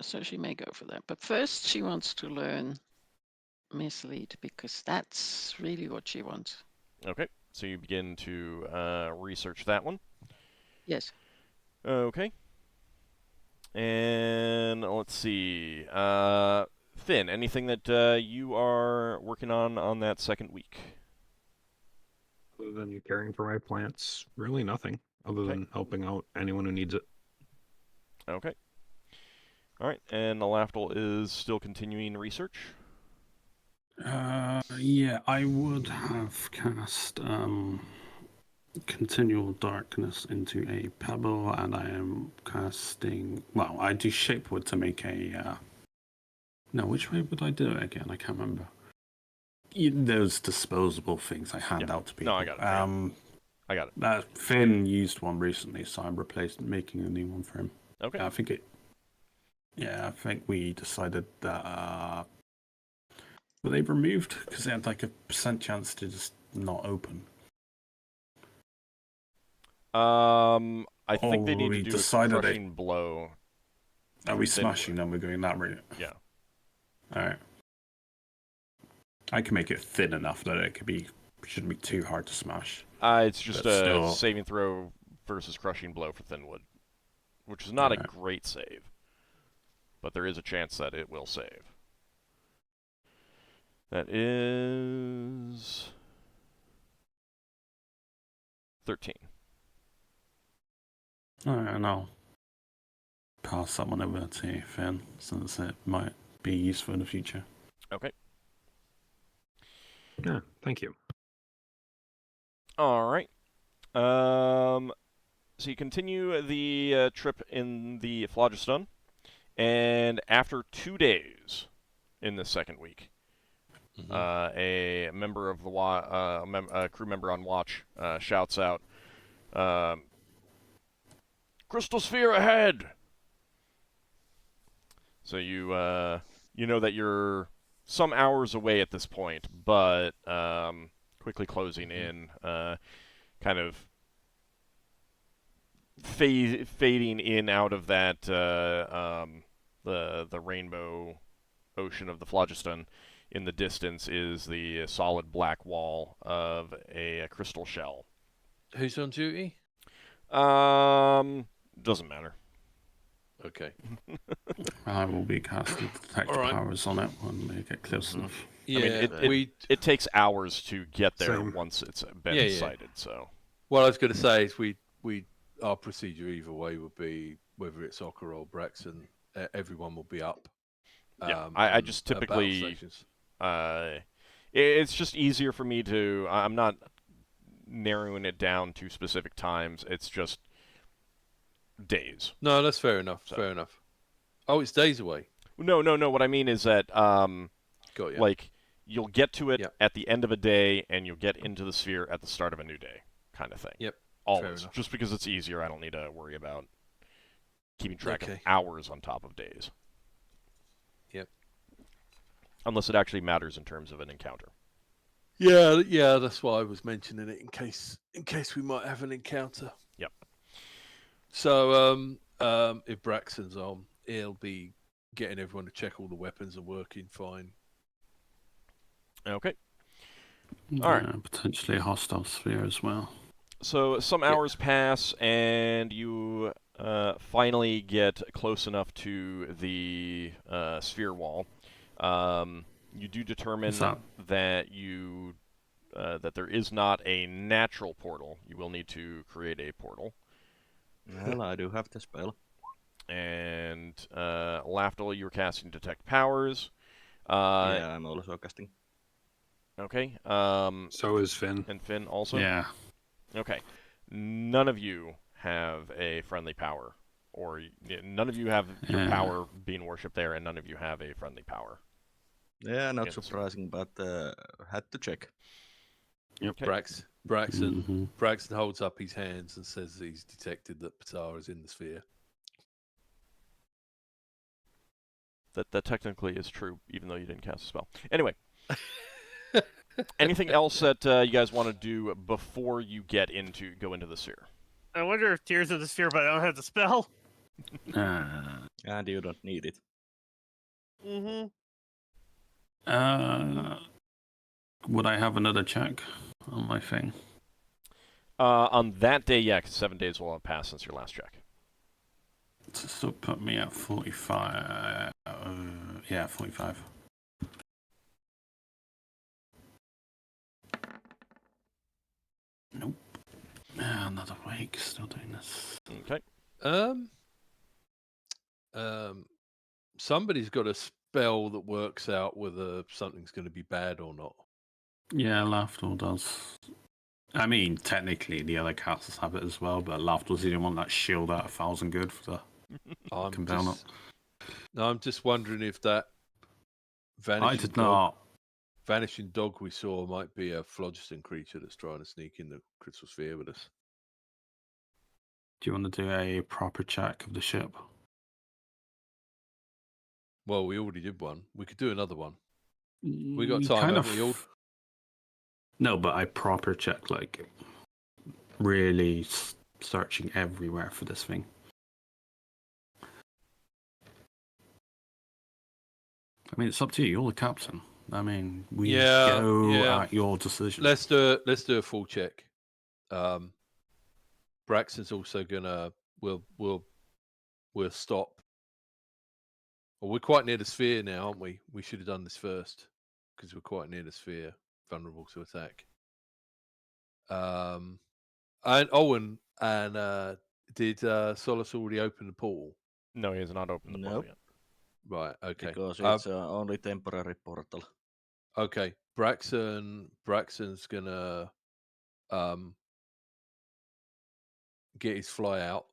So she may go for that. But first she wants to learn mislead because that's really what she wants. Okay, so you begin to research that one. Yes. Okay. And let's see. Finn, anything that you are working on that second week? Other than caring for my plants, really nothing. Other than helping out anyone who needs it. Okay. All right, and Lafdul is still continuing research. Yeah, I would have cast Continual Darkness into a pebble, and I am casting. Well, I do Shapewood to make a. No, which way would I do it again? I can't remember. Those disposable things I hand out to people. No, I got it. I got it. Finn used one recently, so I'm making a new one for him. Okay. I think I think we decided that. Were they removed because they had like a % chance to just not open? I think they need to do a crushing blow. Are we smashing them? We're going that route. Yeah. All right. I can make it thin enough that it shouldn't be too hard to smash. It's just a saving throw versus crushing blow for thin wood, which is not a great save, but there is a chance that it will save. That is 13. All right, and I'll pass that one over to Finn, since it might be useful in the future. Okay. Yeah, thank you. All right. So you continue the trip in the Phlogiston, and after 2 days in the second week, a member of the crew member on watch shouts out, "Crystal sphere ahead!" So you know that you're some hours away at this point, but quickly closing in, kind of fading in out of that the rainbow ocean of the Phlogiston. In the distance is the solid black wall of a crystal shell. Who's on duty? Doesn't matter. Okay. I will be casting detect powers on it when we get close enough. Yeah, I mean, it takes hours to get there Same. once it's been sighted. So. What I was going to say is our procedure either way would be whether it's Ockar or Braxon, everyone will be up. Yeah, I just typically. It's just easier for me to. I'm not narrowing it down to specific times. It's just days. No, that's fair enough. So. Fair enough. Oh, it's days away. No. What I mean is that Got you. like you'll get to it at the end of a day, and you'll get into the sphere at the start of a new day, kind of thing. Yep. Always. Just because it's easier, I don't need to worry about keeping track of hours on top of days. Yep. Unless it actually matters in terms of an encounter. Yeah, that's why I was mentioning it in case we might have an encounter. Yep. So if Braxton's on, he'll be getting everyone to check all the weapons are working fine. Okay. All right. Potentially a hostile sphere as well. So some hours pass, and you finally get close enough to the sphere wall. You do determine that that there is not a natural portal. You will need to create a portal. Well, I do have the spell. And Lafdul, you're casting Detect Powers. Yeah, I'm also casting. Okay. So is Finn. And Finn also? Yeah. Okay. None of you have a friendly power. Or none of you have your Yeah. power being worshipped there, and none of you have a friendly power. Yeah, not Yes. surprising, but had to check. Yep. Braxon holds up his hands and says he's detected that Ptah is in the sphere. That technically is true, even though you didn't cast a spell. Anyway. Anything else that you guys want to do before you go into the sphere? I wonder if Tears of the Sphere, but I don't have the spell. And you don't need it. Mm-hmm. Would I have another check on my thing? On that day, yeah, 'cause 7 days will have passed since your last check. So still put me at 45. Yeah, 45. Nope. Another week, still doing this. Okay. Somebody's got a spell that works out whether something's going to be bad or not. Yeah, Lafdul does. I mean, technically the other casters have it as well, but Lafdul's the only one that shield out 1,000 good for the I'm just wondering if that vanishing dog we saw might be a phlogiston creature that's trying to sneak in the crystal sphere with us. Do you want to do a proper check of the ship? Well, we already did one. We could do another one. We got time, haven't we all? No, but I proper check, like, really searching everywhere for this thing. I mean, it's up to you. You're the captain. I mean, we go at your decision. Let's do a full check. Braxon's also gonna. We'll stop. Well, we're quite near the sphere now, aren't we? We should have done this first because we're quite near the sphere, vulnerable to attack. And Owen did Solas already open the portal? No, he has not opened the portal yet. Right. Okay. Because it's only temporary portal. Okay. Braxon's gonna get his fly out.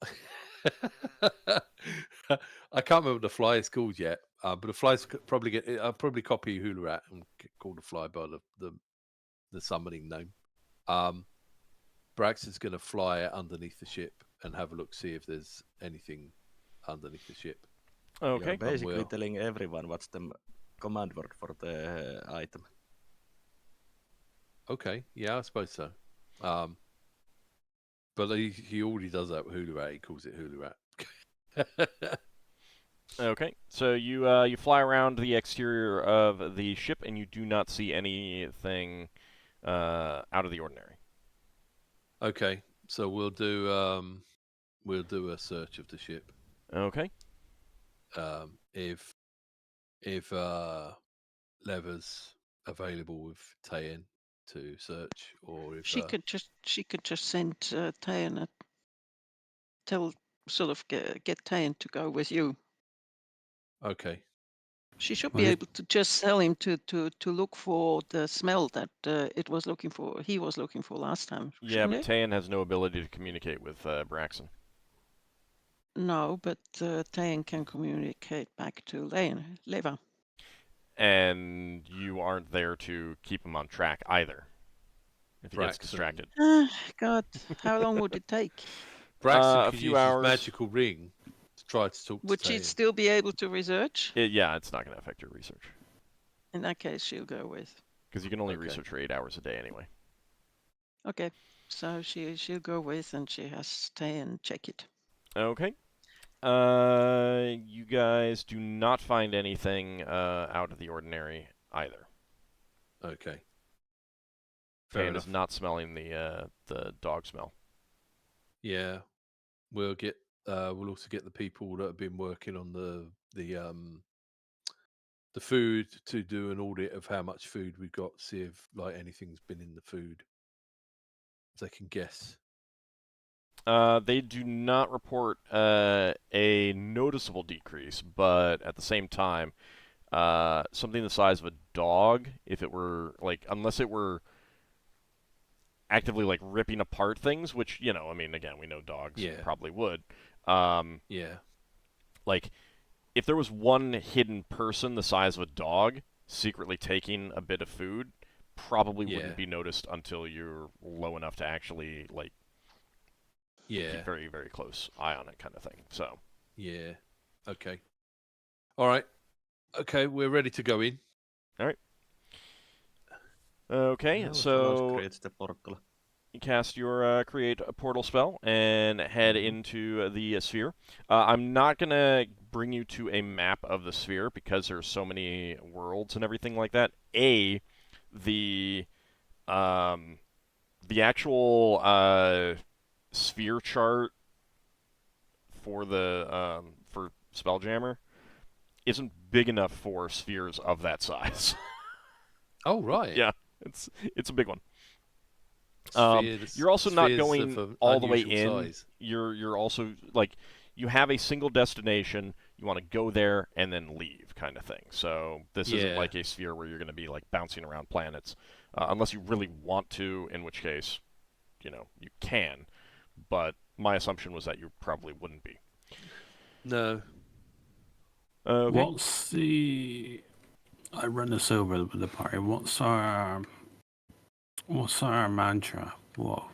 I can't remember what the fly is called yet, but the fly's probably I'll probably copy Hularat and call the fly by the summoning name. Braxon's going to fly underneath the ship and have a look, see if there's anything underneath the ship. Okay. You're basically telling everyone what's the command word for the item. Okay, yeah, I suppose so. But he already does that with Hularat. He calls it Hularat. Okay, so you fly around the exterior of the ship, and you do not see anything out of the ordinary. Okay, so we'll do a search of the ship. Okay. If Lever's available with Tayin to search, or if She could just send Tayin get Tayin to go with you. Okay. She should be able to just tell him to look for the smell that he was looking for last time. Yeah, but Tayin has no ability to communicate with Braxon. No, but Tayin can communicate back to Leva. And you aren't there to keep him on track either. If he gets distracted. God, how long would it take? Braxon could few use hours. his magical ring to try to talk Would to she Tayin. still be able to research? Yeah, it's not going to affect your research. In that case, she'll go with. Because you can only research for 8 hours a day anyway. Okay, so she'll go with, and she has Tayin check it. Okay. You guys do not find anything out of the ordinary either. Okay. Fair Tayin enough. is not smelling the dog smell. Yeah, we'll also get the people that have been working on the food to do an audit of how much food we've got. See if anything's been in the food. If they can guess. They do not report a noticeable decrease, but at the same time, something the size of a dog, if it were, like, unless it were actively, like, ripping apart things, which, you know, I mean, again, we know dogs probably would. Yeah. Like, if there was one hidden person the size of a dog secretly taking a bit of food, probably wouldn't be noticed until you're low enough to actually, like, keep very, very close eye on it kind of thing. So. Yeah. Okay. All right. Okay, we're ready to go in. All right. Okay, so you cast your create a portal spell and head into the sphere. I'm not going to bring you to a map of the sphere because there's so many worlds and everything like that. The actual sphere chart for the for Spelljammer isn't big enough for spheres of that size. Oh, right. Yeah, it's a big one. You're also not going all the way in. Size. You're also, like, you have a single destination. You want to go there and then leave, kind of thing. So this isn't like a sphere where you're going to be, like, bouncing around planets, unless you really want to. In which case, you know, you can. But my assumption was that you probably wouldn't be. No. Okay. What's the? I run this over with the party. What's our mantra? What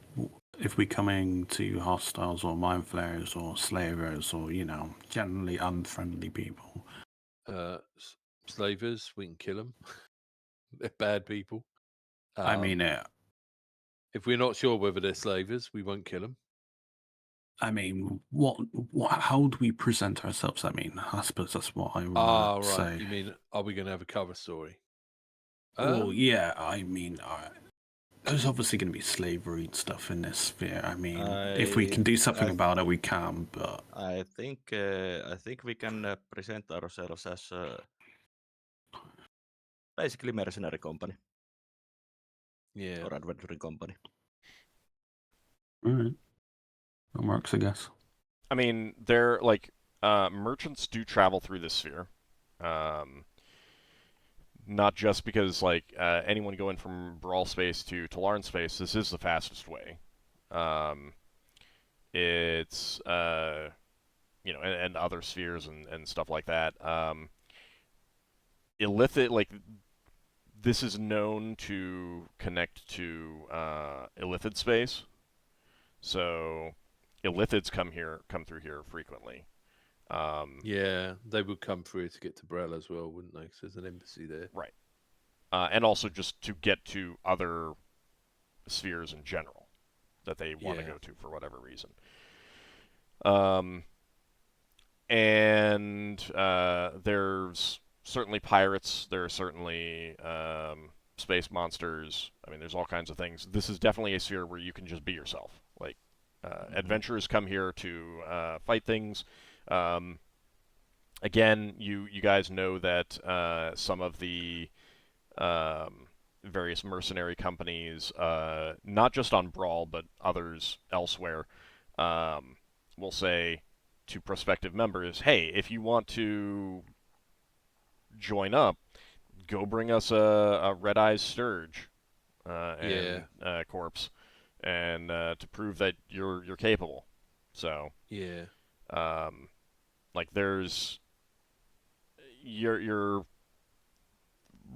if we coming to hostiles or mind flayers or slavers or, you know, generally unfriendly people? Slavers, we can kill them. They're bad people. I mean, if we're not sure whether they're slavers, we won't kill them. I mean, what? How do we present ourselves? I mean, I suppose that's what I would say. You mean, are we going to have a cover story? Oh, yeah. I mean, there's obviously going to be slavery and stuff in this sphere. I mean, if we can do something about it, we can. But I think we can present ourselves as basically mercenary company. Yeah. Or adventuring company. All right. That works, I guess. I mean, they're, like, merchants do travel through this sphere. Not just because, like, anyone going from Brawl Space to Talarn Space, this is the fastest way. It's, you know, and other spheres and stuff like that. Illithid, like, this is known to connect to Illithid space. So Illithids come through here frequently. Yeah, they would come through to get to Brel as well, wouldn't they? Because there's an embassy there. Right. And also just to get to other spheres in general that they want to go to for whatever reason. And there's certainly pirates. There are certainly space monsters. I mean, there's all kinds of things. This is definitely a sphere where you can just be yourself. Like, adventurers come here to fight things. Again, you guys know that some of the various mercenary companies, not just on Brawl, but others elsewhere, will say to prospective members, hey, if you want to join up, go bring us a Red Eyes Sturge and corpse, and to prove that you're capable. So like, there's you're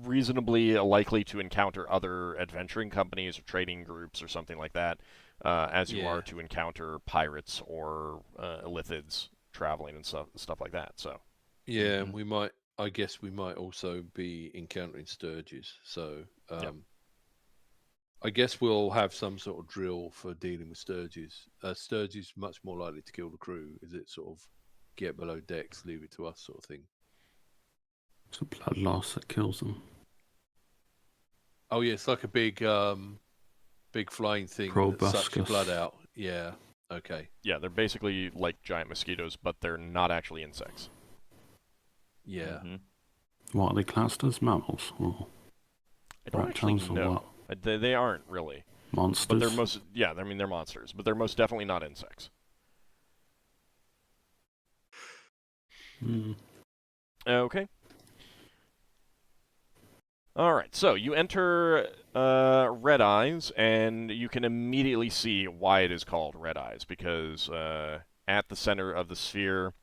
reasonably likely to encounter other adventuring companies or trading groups or something like that, as you are to encounter pirates or Illithids traveling and stuff like that. So and we might. I guess we might also be encountering Sturges. So I guess we'll have some sort of drill for dealing with Sturges. Sturges much more likely to kill the crew. Is it sort of get below decks, leave it to us sort of thing? It's a blood loss that kills them. Oh yeah, it's like a big flying thing that sucks your blood out. Yeah. Okay. Yeah, they're basically like giant mosquitoes, but they're not actually insects. Yeah. What are they classed as, mammals? Or I don't actually know. They aren't really monsters. But they're they're monsters, but they're most definitely not insects. Okay. All right, so you enter Red Eyes, and you can immediately see why it is called Red Eyes, because at the center of the sphere,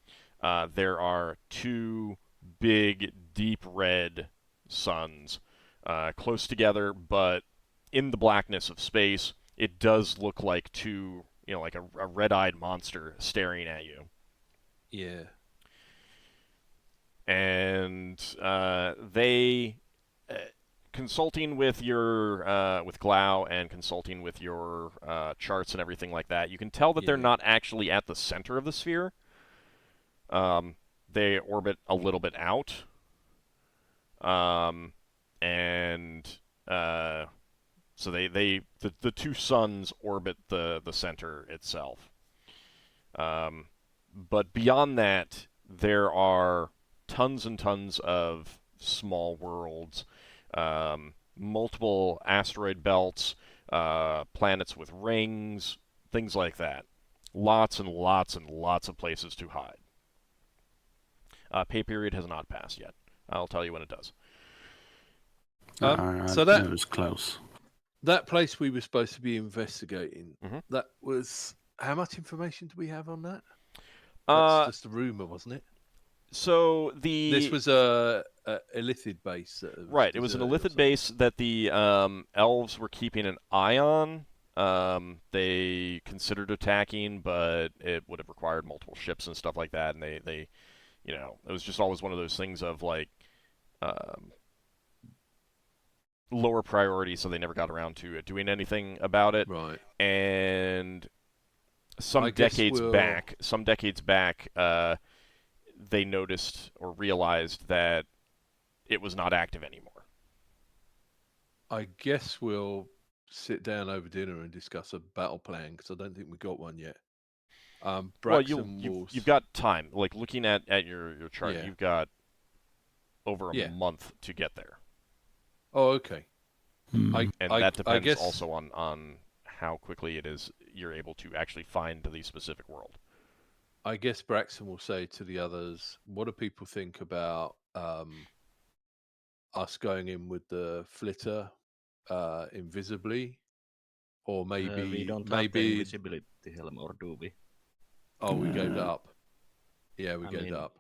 there are two big, deep red suns close together, but in the blackness of space, it does look like two, like a red-eyed monster staring at you. Yeah. And they, consulting with your with Glau and consulting with your charts and everything like that, you can tell that they're Yeah. not actually at the center of the sphere. They orbit a little bit out, and so the two suns orbit the center itself. But beyond that, there are tons and tons of small worlds, multiple asteroid belts, planets with rings, things like that. Lots and lots and lots of places to hide. Pay period has not passed yet. I'll tell you when it does. So it was close. that place we were supposed to be investigating, Mhm. that was how much information do we have on that? Uh, That's just a rumor, wasn't it? so This was a Illithid base. That was right. It was an deserted or Illithid something. base that the elves were keeping an eye on. They considered attacking, but it would have required multiple ships and stuff like that. And they it was just always one of those things of like lower priority, so they never got around to doing anything about it. Right. And I some guess decades we'll- back, they noticed or realized that it was not active anymore. I guess we'll sit down over dinner and discuss a battle plan because I don't think we got one yet. Well, Braxon you've got time. Like looking at your chart, Yeah. you've got over a Yeah. month to get there, Oh, okay. Hmm. and that depends also on how quickly it is you're able to actually find the specific world. I guess Braxon will say to the others, "What do people think about us going in with the flitter invisibly, or maybe we don't have the invisibility helm, or do we? Oh, we gave that Yeah. up. Yeah, we gave that up.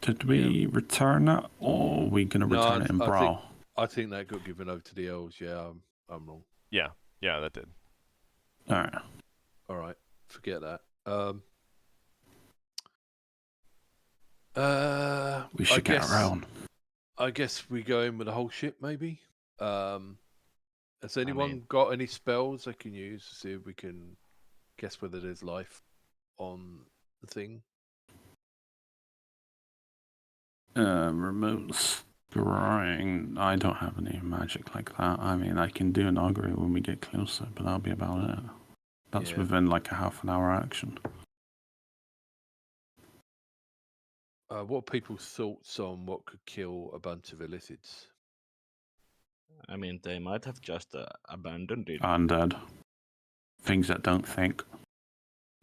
Did we return it, or are we going to No, return it in Brawl? I think that got given over to the elves. Yeah, I'm wrong. Yeah, that did. All right. All right, forget that. We should get around. I guess we go in with the whole ship, maybe. Has anyone got any spells they can use to see if we can guess whether there's life on the thing? Remote scrying. I don't have any magic like that. I mean, I can do an augury when we get closer, but that'll be about it. That's Yeah. within like a half an hour action. What are people's thoughts on what could kill a bunch of Illithids? I mean, they might have just abandoned it. Undead. Things that don't think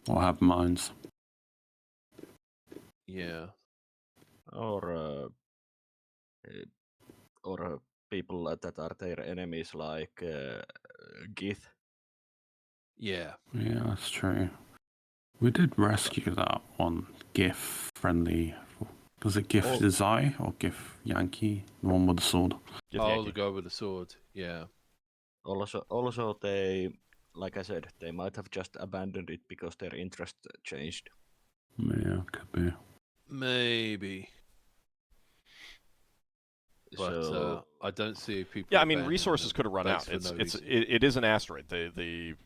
or have minds. Yeah. Or people that are their enemies, like Gith. Yeah. Yeah, that's true. We did rescue that one GIF friendly. Was it GIF Zai or GIF Yankee? The one with the sword. The guy with the sword. Yeah. Also, they, like I said, they might have just abandoned it because their interest changed. Yeah, could be. Maybe. But So, I don't see people. Yeah, I mean, resources could have run out. It is an asteroid. The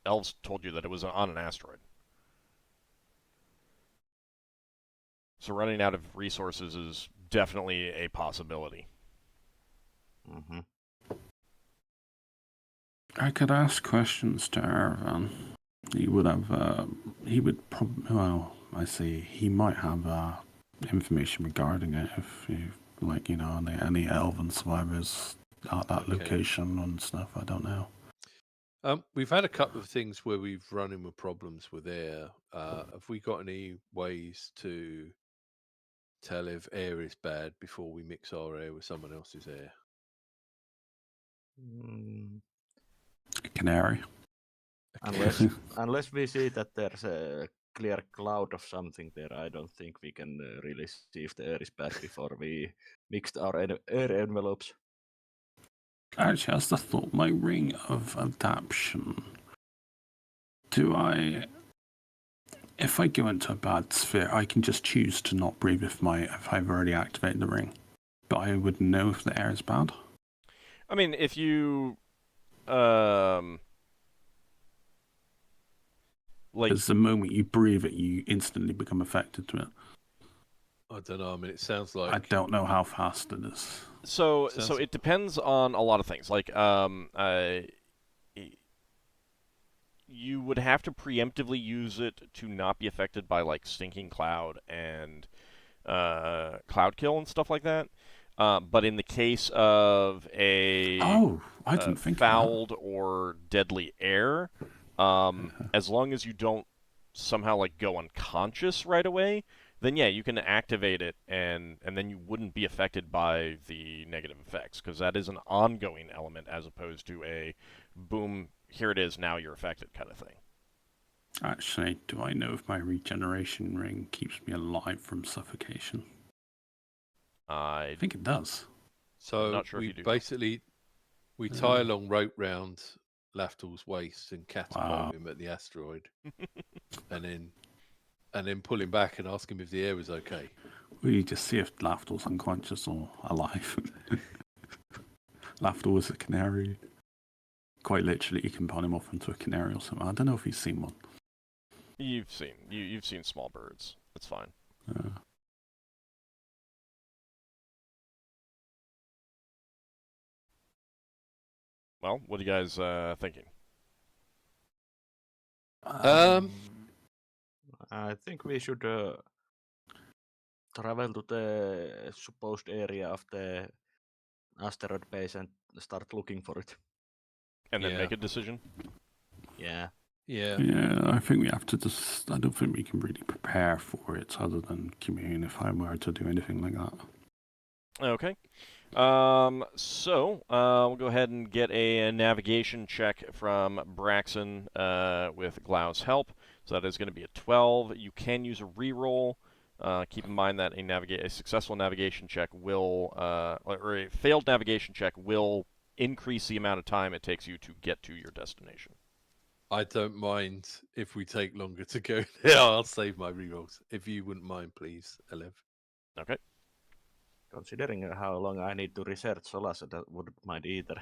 elves told you that it was on an asteroid. So running out of resources is definitely a possibility. mm-hmm. I could ask questions to Ervan. He would have. He would probably. Well, I see. He might have information regarding it if you like. Any elven survivors at that location and stuff. I don't know. We've had a couple of things where we've run into problems with air. Have we got any ways to tell if air is bad before we mix our air with someone else's air? A canary. Unless we see that there's a clear cloud of something there, I don't think we can really see if the air is bad before we mixed our air envelopes. Actually, as I thought, my ring of adaptation. If I go into a bad sphere, I can just choose to not breathe if I've already activated the ring. But I would know if the air is bad. I mean, if you Because the moment you breathe it, you instantly become affected to it. I don't know. I mean, it sounds like I don't know how fast it is. So it depends on a lot of things. Like you would have to preemptively use it to not be affected by like Stinking Cloud and Cloud Kill and stuff like that. But in the case of a I didn't think fouled or deadly air, as long as you don't somehow like go unconscious right away, then yeah, you can activate it, and then you wouldn't be affected by the negative effects, because that is an ongoing element as opposed to a boom, here it is, now you're affected kind of thing. Actually, do I know if my regeneration ring keeps me alive from suffocation? I think it does. So not sure we if you do. basically tie a long rope round Lafdul's waist and catapult him at the asteroid, and then pull him back and ask him if the air was okay. We just see if Lafdul's unconscious or alive. Lafdul is a canary. Quite literally, you can pull him off into a canary or something. I don't know if he's seen one. You've seen small birds. That's fine. Well, what are you guys thinking? I think we should travel to the supposed area of the asteroid base and start looking for it. And then make a decision? Yeah. Yeah. Yeah, I think we have to just... I don't think we can really prepare for it other than commune if I were to do anything like that. Okay. So we'll go ahead and get a navigation check from Braxon with Glau's help. So that is going to be a 12. You can use a reroll. Keep in mind that a successful navigation check will, or a failed navigation check will increase the amount of time it takes you to get to your destination. I don't mind if we take longer to go there. I'll save my rerolls. If you wouldn't mind, please, Elev. Okay. Considering how long I need to research Solas, I wouldn't mind either.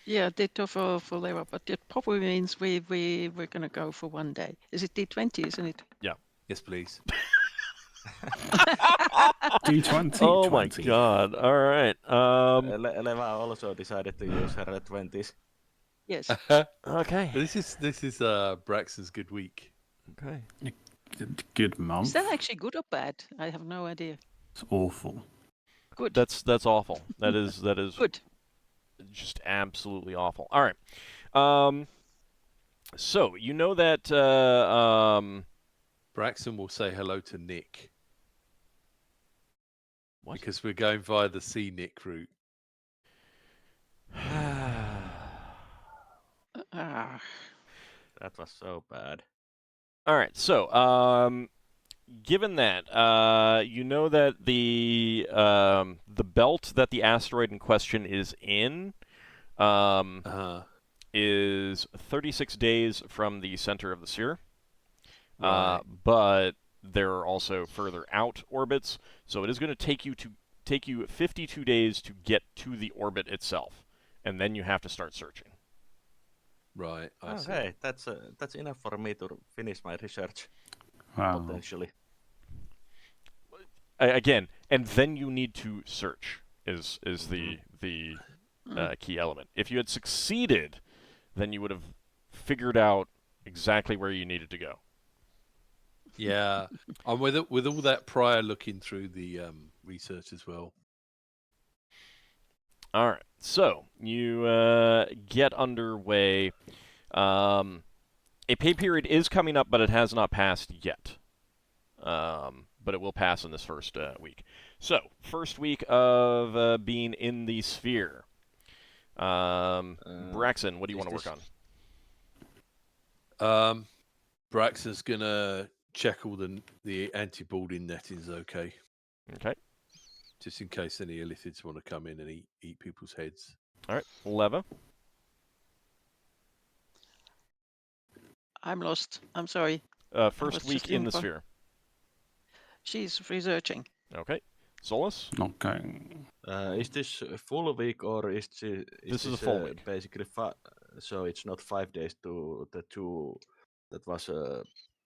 Yeah, ditto for Leva, but it probably means we're going to go for one day. Is it D20, isn't it? Yeah. Yes, please. D20. Oh 20. my god. All right. Leva also decided to use her 20s. Yes. Okay. This is Braxon's good week. Okay. Good month. Is that actually good or bad? I have no idea. It's awful. Good. That's awful. That is Good. Just absolutely awful. All right. So you know that Braxon will say hello to Nick. What? Because we're going via the Sea Nick route. That was so bad. All right. So given that, you know that the belt that the asteroid in question is in is 36 days from the center of the sphere. Right. But there are also further out orbits, so it is going to take you 52 days to get to the orbit itself, and then you have to start searching. Right. I see. Okay, that's enough for me to finish my research. Wow. Potentially. Again, and then you need to search is the key element. If you had succeeded, then you would have figured out exactly where you needed to go. Yeah, and with all that prior looking through the research as well. All right, so you get underway. A pay period is coming up, but it has not passed yet. but it will pass in this first week. So, first week of being in the sphere. Braxon, what do you want to work on? Braxon's gonna check all the anti-boarding nettings okay, Okay. just in case any illithids want to come in and eat people's heads. All right. Leva. I'm lost. I'm sorry. First was week just in the info. sphere. She's researching. Okay. Solas. Okay. Is this a full week or is This is a full week. Basically, so it's not 5 days to the 2 that was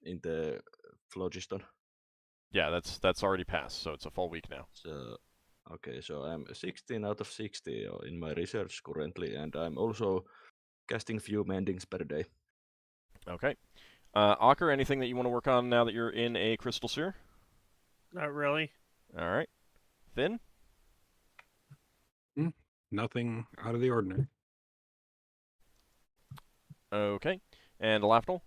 in the phlogiston. Yeah, that's already passed, so it's a full week now. So okay, so I'm 16 out of 60 in my research currently, and I'm also casting few mendings per day. Okay. Ockar, anything that you want to work on now that you're in a crystal sphere? Not really. All right. Finn? Nothing out of the ordinary. Okay. And Lafdul?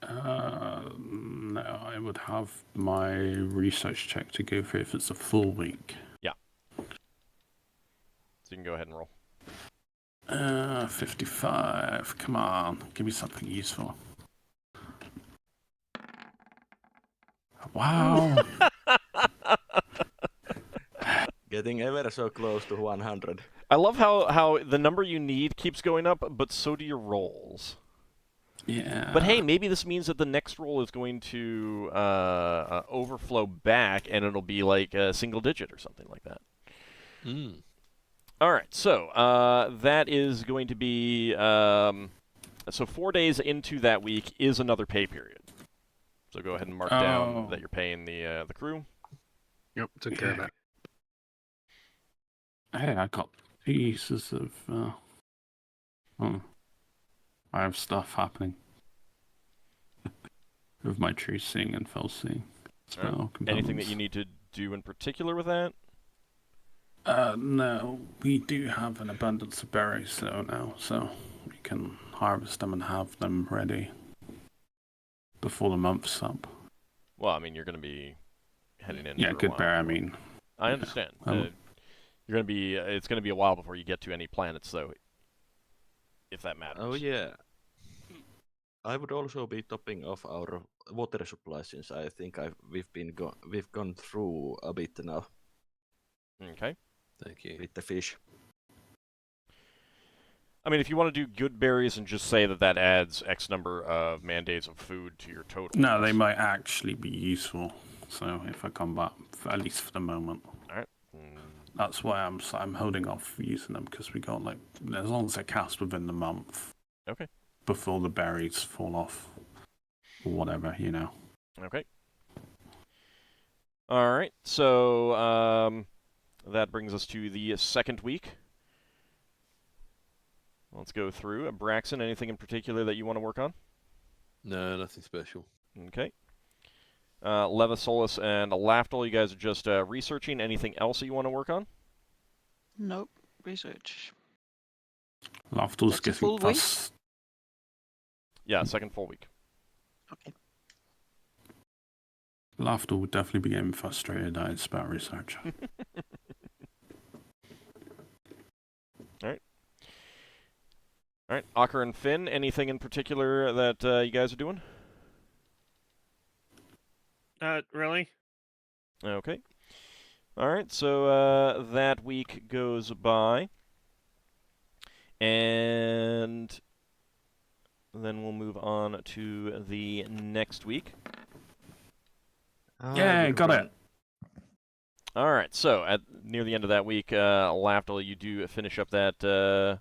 No, I would have my research check to go for if it's a full week. Yeah. So you can go ahead and roll. 55. Come on, give me something useful. Wow. Getting ever so close to 100. I love how the number you need keeps going up, but so do your rolls. Yeah. But hey, maybe this means that the next roll is going to overflow back, and it'll be like a single digit or something like that. All right, so that is going to be so 4 days into that week is another pay period. So go ahead and mark down that you're paying the crew. Yep, took care of that. Hey, I got pieces of. I have stuff happening with my tree seeing and fell seeing. Right. Anything that you need to do in particular with that? No, we do have an abundance of berries though now, so we can harvest them and have them ready before the month's up. Well, I mean, you're going to be heading in. Yeah, for a good while. bear. I mean, I understand. You're going to be. It's going to be a while before you get to any planets, though. If that matters. Oh yeah. I would also be topping off our water supply since I think we've gone through a bit now. Okay. Thank you. With the fish. I mean, if you want to do good berries and just say that adds X number of man-days of food to your total. No, they might actually be useful. So if I come back, at least for the moment. All right. That's why I'm holding off using them because we got like as long as they're cast within the month. Okay. Before the berries fall off, or whatever, you know. Okay. All right. So that brings us to the second week. Let's go through. Braxon, anything in particular that you want to work on? No, nothing special. Okay. Leva, Solas, and Lafdul, you guys are just researching. Anything else that you want to work on? Nope. Research. Lafdul's That's a full getting week? fuss. Yeah, second full week. Okay. Lafdul would definitely be getting frustrated at about research. All right, Ockar and Finn, anything in particular that you guys are doing? Not really. Okay. All right, so that week goes by, and then we'll move on to the next week. Yeah, got it. All right, so near the end of that week, Lafdul, you do finish up that.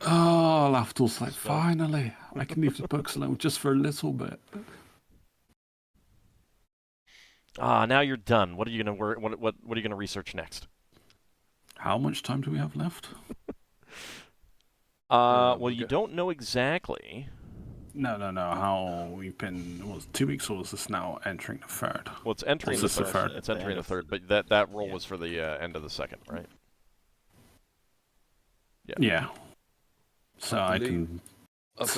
Oh, Lafdul's like, finally, I can leave the books alone just for a little bit. Now you're done. What are you gonna work? What are you gonna research next? How much time do we have left? Well, you don't know exactly. No. How we've been? It was 2 weeks, or was this now entering the third? Well, it's entering This the is the third. third. It's entering the third, but that roll was for the end of the second, right? Yeah. So I believe can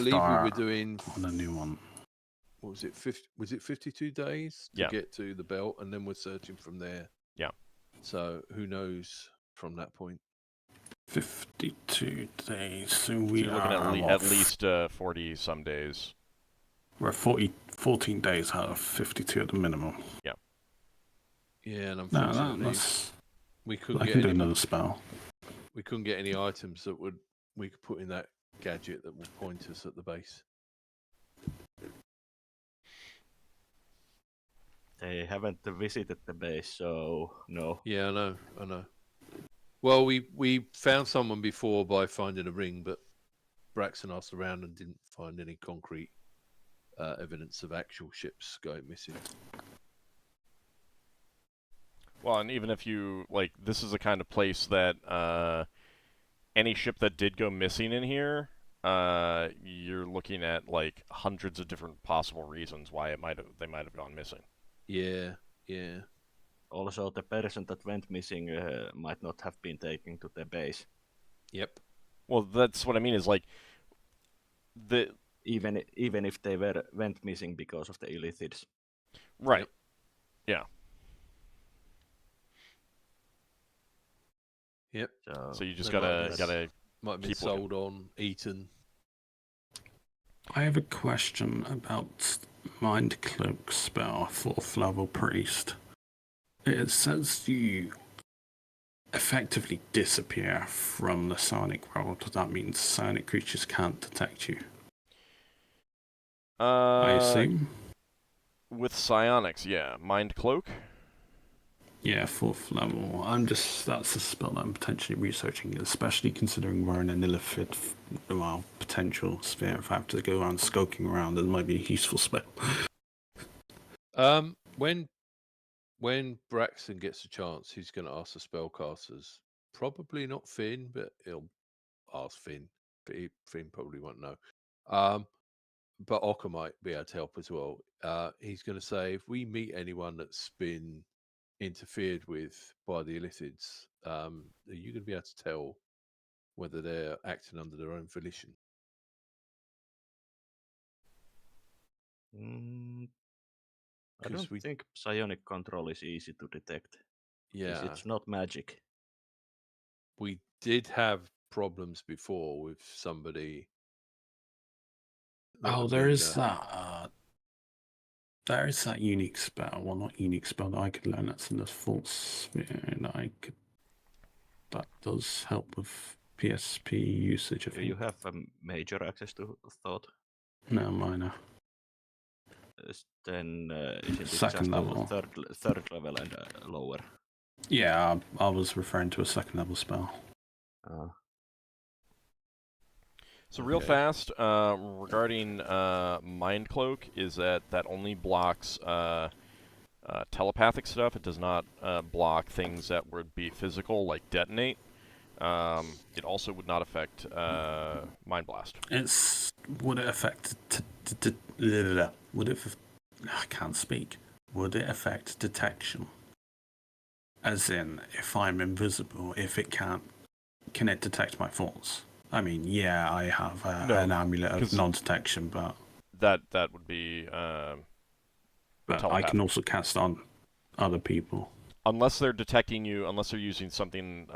we start were doing on a new one. what was it? 50, was it 52 days to Yeah. get to the belt, and then we're searching from there. Yeah. So who knows from that point? 52 days. So So we you're looking are at least 40 some days. We're 14 days out of 52 at the minimum. Yeah, and No, unfortunately, that's. we couldn't I get can do any. another spell. We couldn't get any items that we could put in that gadget that would point us at the base. They haven't visited the base, so no. Yeah, I know. Well, we found someone before by finding a ring, but Braxon asked around and didn't find any concrete evidence of actual ships going missing. Well, and even if you, like, this is the kind of place that any ship that did go missing in here, you're looking at, like, hundreds of different possible reasons why they might have gone missing. Yeah. Also, the person that went missing might not have been taken to the base. Yep. Well, that's what I mean is, like, Even if they went missing because of the illithids. Right. Yep. Yeah. Yep. So you just They gotta might have been keep sold on, eaten. I have a question about Mind Cloak spell, 4th level priest. It says you effectively disappear from the psionic world. That means psionic creatures can't detect you. I assume? With psionics, yeah. Mind Cloak? Yeah, 4th level. That's a spell that I'm potentially researching, especially considering we're in an illithid, potential sphere. If I have to go around skulking around, it might be a useful spell. When Braxon gets a chance, he's going to ask the spellcasters. Probably not Finn, but he'll ask Finn. But Finn probably won't know. But Ockar might be able to help as well. He's going to say, if we meet anyone that's been interfered with by the illithids, are you going to be able to tell whether they're acting under their own volition? I don't think psionic control is easy to detect. Yeah, It's not magic. we did have problems before with somebody. There is that. There is that unique spell. Well, not unique spell that I could learn. That's in the false sphere. That does help with PSP usage. Do you have a major access to thought? No, minor. Then is it Second just level. Third level and lower? Yeah, I was referring to a 2nd level spell. So real fast, regarding Mind Cloak, is that only blocks telepathic stuff. It does not block things that would be physical, like detonate. It also would not affect Mind Blast. Would it affect... I can't speak. Would it affect detection? As in, if I'm invisible, if it can't... Can it detect my thoughts? I mean, yeah, I have an amulet of non-detection, but... That would be but I can also cast on other people. Unless they're detecting you, unless they're using something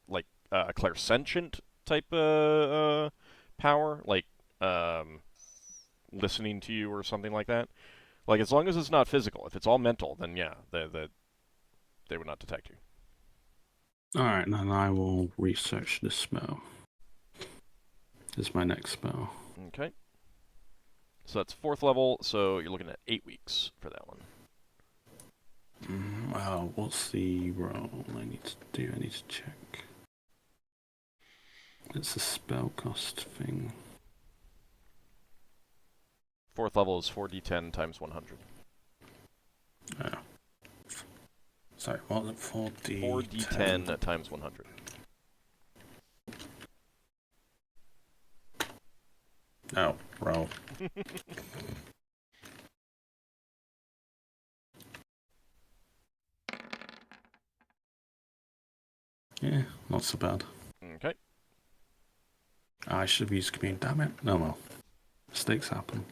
like a clairsentient type power, like listening to you or something like that. Like, as long as it's not physical, if it's all mental, then yeah, they would not detect you. Alright, then I will research this spell. This is my next spell. Okay. So that's 4th level, so you're looking at 8 weeks for that one. What's the roll I need to do? I need to check. It's a spell cost thing. 4th level is 4d10 times 100. Sorry, what was it? 4d10 times 100. Oh, roll. Yeah, not so bad. Okay. I should have used commune, damn it. No, well. Mistakes happen.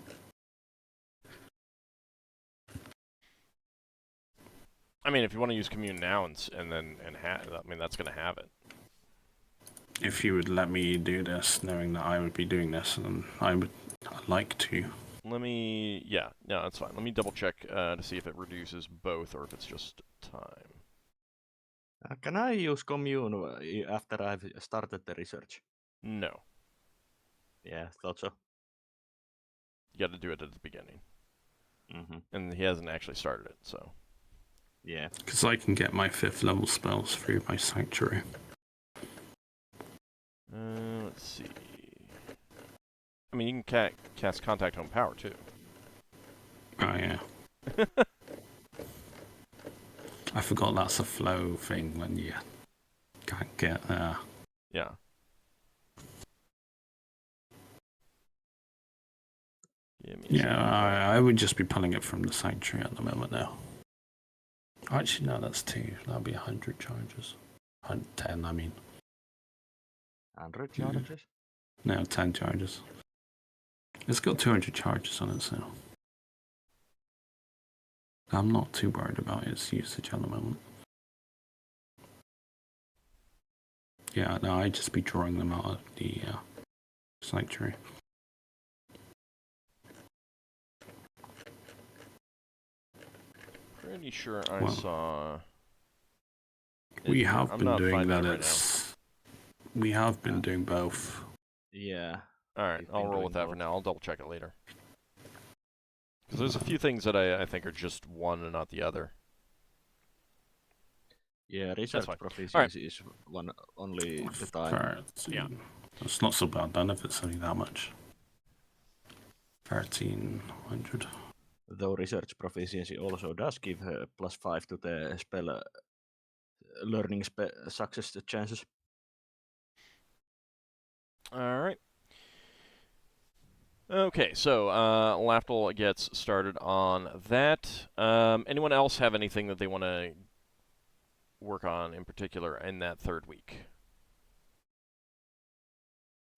I mean, if you want to use commune now I mean, that's going to have it. If you would let me do this, knowing that I would be doing this, and I'd like to. Let me, yeah, no, that's fine. Let me double check to see if it reduces both or if it's just time. Can I use commune after I've started the research? No, Yeah, thought so. you got to do it at the beginning, Mm-hmm. and he hasn't actually started it, so. Yeah. Because I can get my 5th level spells through my sanctuary. Let's see. I mean, you can cast Contact Home Power, too. Oh, yeah. I forgot that's a flow thing when you can't get there. Yeah. Yeah, I would just be pulling it from the sanctuary at the moment now. Actually, no, that's 2. That'll be 100 charges. 10, I mean. 100 charges? No, 10 charges. It's got 200 charges on it, so I'm not too worried about its usage at the moment. Yeah, no, I'd just be drawing them out of the sanctuary. Pretty sure I saw. We have been doing that. Right we have been doing both. Yeah. Alright, I'll roll with that for now. I'll double check it later. Because there's a few things that I think are just one and not the other. Yeah, research proficiency right. is one only the time. Yeah. It's not so bad then if it's only that much. 1300. Though research proficiency also does give her +5 to the spell learning success chances. Alright. Okay, so Lafdul gets started on that. Anyone else have anything that they want to work on in particular in that 3rd week?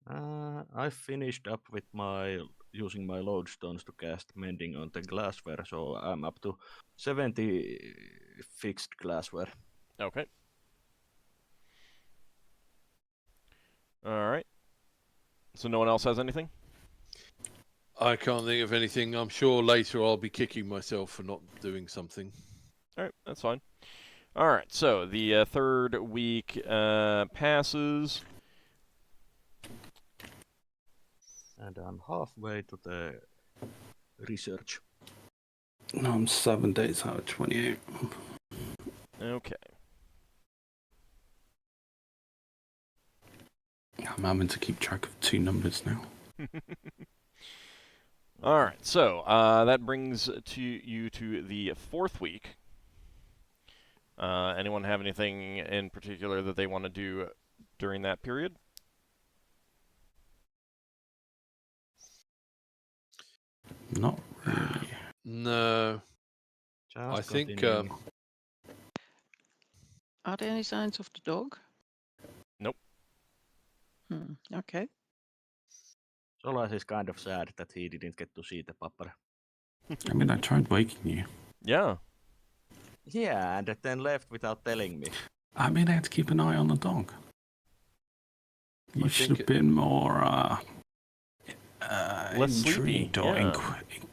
I finished up with using my lodestones to cast mending on the glassware, so I'm up to 70 fixed glassware. Okay. Alright. So no one else has anything? I can't think of anything. I'm sure later I'll be kicking myself for not doing something. Alright, that's fine. Alright, so the 3rd week passes. And I'm halfway to the research. No, I'm 7 days out of 28. Okay. I'm having to keep track of 2 numbers now. Alright, so that brings you to the 4th week. Anyone have anything in particular that they want to do during that period? Not really. No. Just I think... Are there any signs of the dog? Nope. Okay. Solas is kind of sad that he didn't get to see the pupper. I mean, I tried waking you. Yeah. Yeah, and then left without telling me. I mean, I had to keep an eye on the dog. You should have been more less intrigued sleepy, or yeah.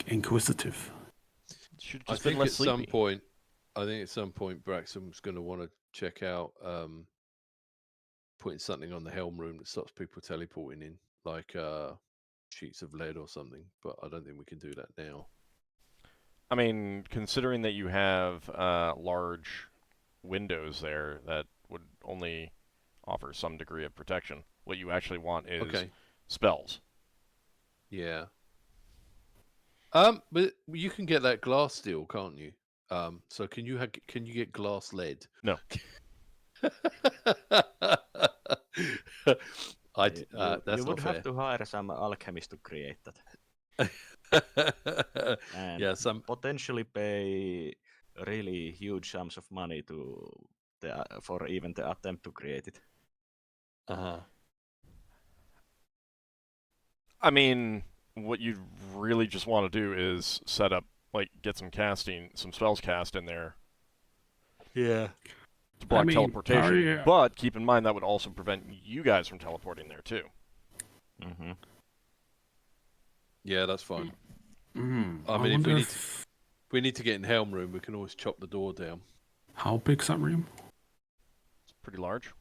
inquisitive. I think at some point, Braxon's going to want to check out putting something on the helm room that stops people teleporting in, like sheets of lead or something. But I don't think we can do that now. I mean, considering that you have large windows there that would only offer some degree of protection, what you actually want is spells. Yeah. But you can get that glass steel, can't you? So can you get glass lead? No. You would have to hire some alchemist to create that. And potentially pay really huge sums of money for even the attempt to create it. I mean, what you really just want to do is set up, get some spells cast in there. Yeah. to block teleportation. barrier- But keep in mind that would also prevent you guys from teleporting there too. Mm-hmm. Yeah, that's fine. I mean, if wonder if we need to get in Helm Room, we can always chop the door down. how big's that room? It's pretty large.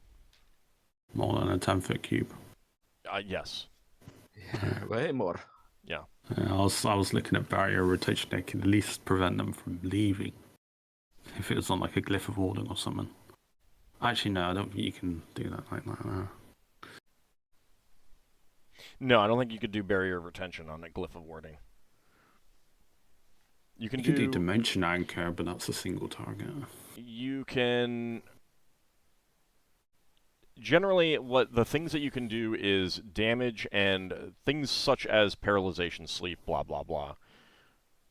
More than a 10-foot cube. Yes. Way more. Yeah. I was looking at barrier rotation. They can at least prevent them from leaving. If it was on like a glyph of warding or something. Actually, no, I don't think you can do that like that. No. No, I don't think you could do barrier of retention on a glyph of warding. You can You can do dimension anchor, but that's a single target. You can. Generally, what the things that you can do is damage and things such as paralyzation, sleep, blah blah blah,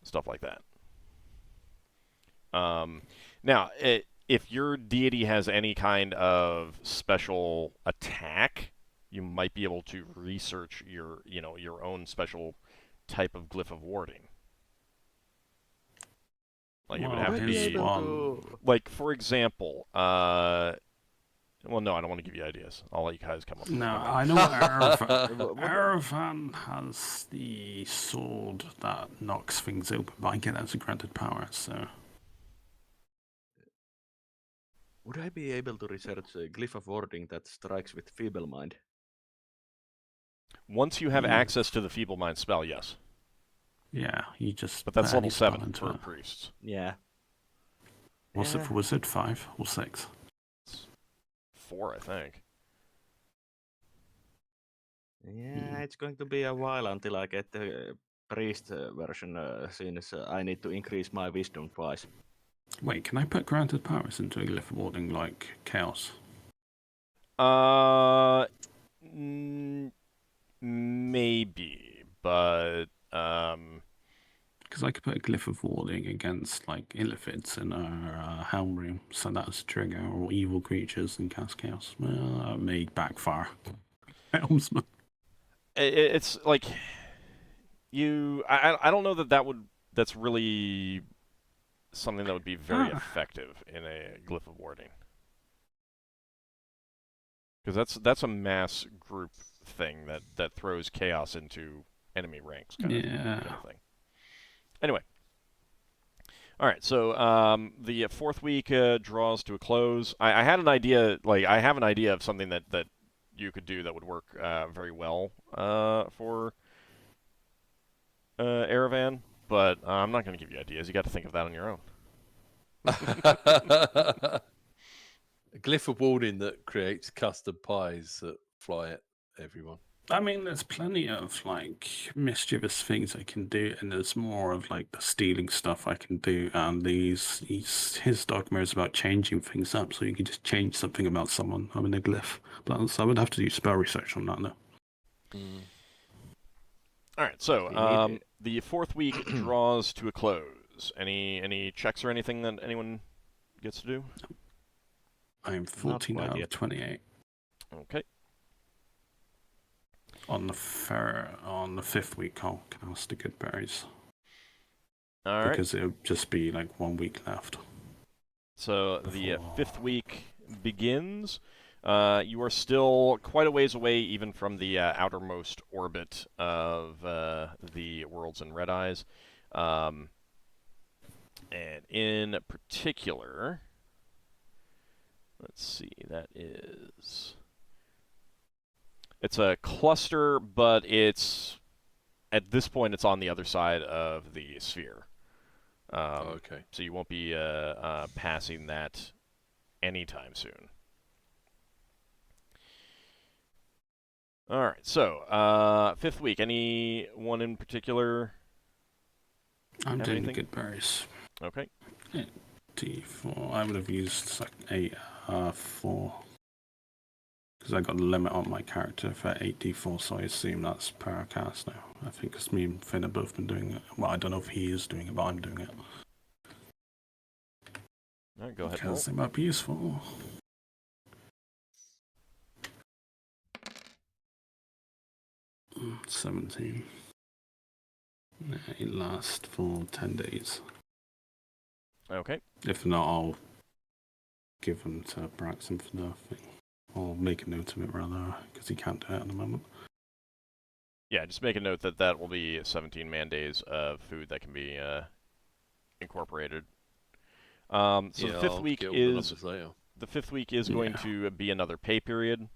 stuff like that. Now, if your deity has any kind of special attack, you might be able to research your own special type of glyph of warding. Like it would have to be like, for example, well, no, I don't want to give you ideas. I'll let you guys come up with No, them. I know Erevan has the sword that knocks things open, but I get that as a granted power, so... Would I be able to research a glyph of warding that strikes with feeble mind? Once you have access to the Feeble Mind spell, yes. Yeah, you just... But that's level spell 7 into for it. priests. Yeah. What's it for wizard? 5 or 6? 4, I think. Yeah, it's going to be a while until I get the priest version, since I need to increase my wisdom twice. Wait, can I put granted powers into a glyph of warding like chaos? Maybe, but Because I could put a glyph of warding against like illithids in our helm room, so that's a trigger, or evil creatures and cast chaos. Well, that may backfire. Helmsman. it's like I don't know that's really something that would be very effective in a glyph of warding. Because that's a mass group thing that throws chaos into enemy ranks kind of thing. Anyway. Alright, so the 4th week draws to a close. I had an idea, I have an idea of something that you could do that would work very well for Erevan, but I'm not going to give you ideas. You got to think of that on your own. A glyph of warding that creates custard pies that fly at everyone. I mean, there's plenty of like mischievous things I can do, and there's more of like the stealing stuff I can do. And his dogma is about changing things up, so you can just change something about someone having a glyph. But I would have to do spell research on that, though. All right, so the 4th week draws to a close. Any checks or anything that anyone gets to do? I'm 14 out of 28. Okay. On the 5th week, I'll cast the good berries. All right. Because it'll just be like 1 week left. So the 5th week begins. You are still quite a ways away, even from the outermost orbit of the worlds in Red Eyes. And in particular, let's see, it's a cluster, but at this point it's on the other side of the sphere. Okay. So you won't be passing that anytime soon. All right, so 5th week. Anyone in particular? I'm doing the good berries. Okay. Yeah, D4. I would have used like 4. Because I got a limit on my character for 8d4, so I assume that's per cast now. I think because me and Finn have both been doing it. Well, I don't know if he is doing it, but I'm doing it. All right, go ahead. Because they might be useful. Mm, 17. It lasts for 10 days. Okay. If not, I'll give them to Braxon for the thing. Or make a note of it, rather, because he can't do it at the moment. Yeah, just make a note that that will be 17 man days of food that can be incorporated. So Yeah, the fifth I'll week get all is numbers later. the fifth week is going to be another pay period.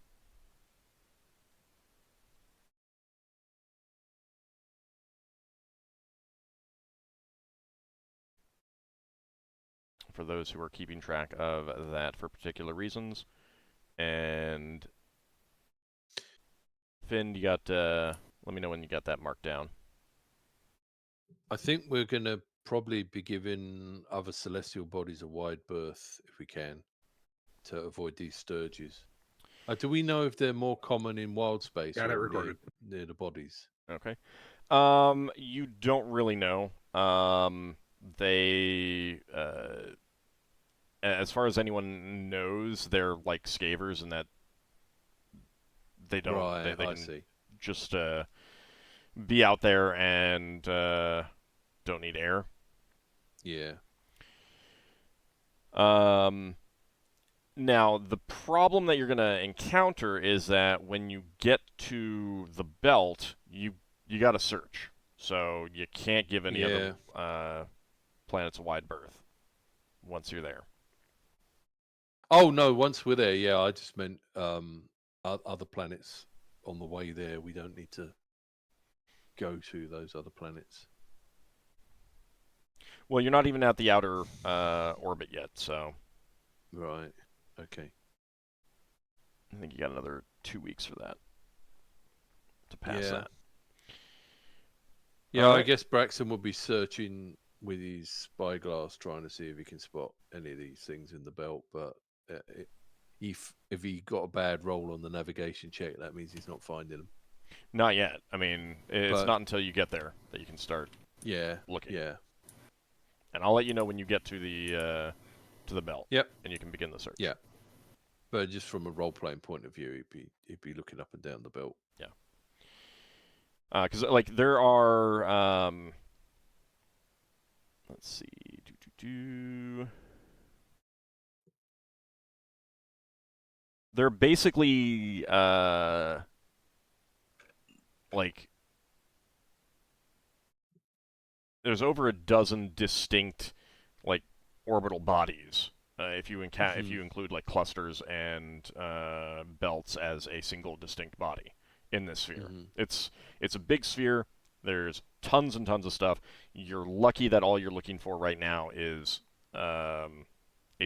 For those who are keeping track of that for particular reasons. And Finn, you got, let me know when you got that marked down. I think we're going to probably be giving other celestial bodies a wide berth, if we can, to avoid these sturges. Do we know if they're more common in wild space Got it or recorded. near the bodies? Okay. You don't really know. They, as far as anyone knows, they're like scavers in that they don't. Right, They I can see. just be out there and don't need air. Yeah. Now, the problem that you're going to encounter is that when you get to the belt, you got to search. So you can't give any other planets a wide berth once you're there. Oh, no, once we're there, yeah, I just meant other planets on the way there. We don't need to go to those other planets. Well, you're not even at the outer orbit yet, so... Right, okay. I think you got another 2 weeks for that. To pass that. Yeah, All right. I guess Braxon will be searching with his spyglass, trying to see if he can spot any of these things in the belt. But if he got a bad roll on the navigation check, that means he's not finding them. Not yet. I mean, it's not until you get there that you can start looking. Yeah. And I'll let you know when you get to the belt. Yep. And you can begin the search. Yeah. But just from a role-playing point of view, he'd be looking up and down the belt. Yeah. Because like there are, let's see, They're basically like there's over a dozen distinct like orbital bodies. If you if you include like clusters and belts as a single distinct body in this sphere. It's a big sphere. There's tons and tons of stuff. You're lucky that all you're looking for right now is a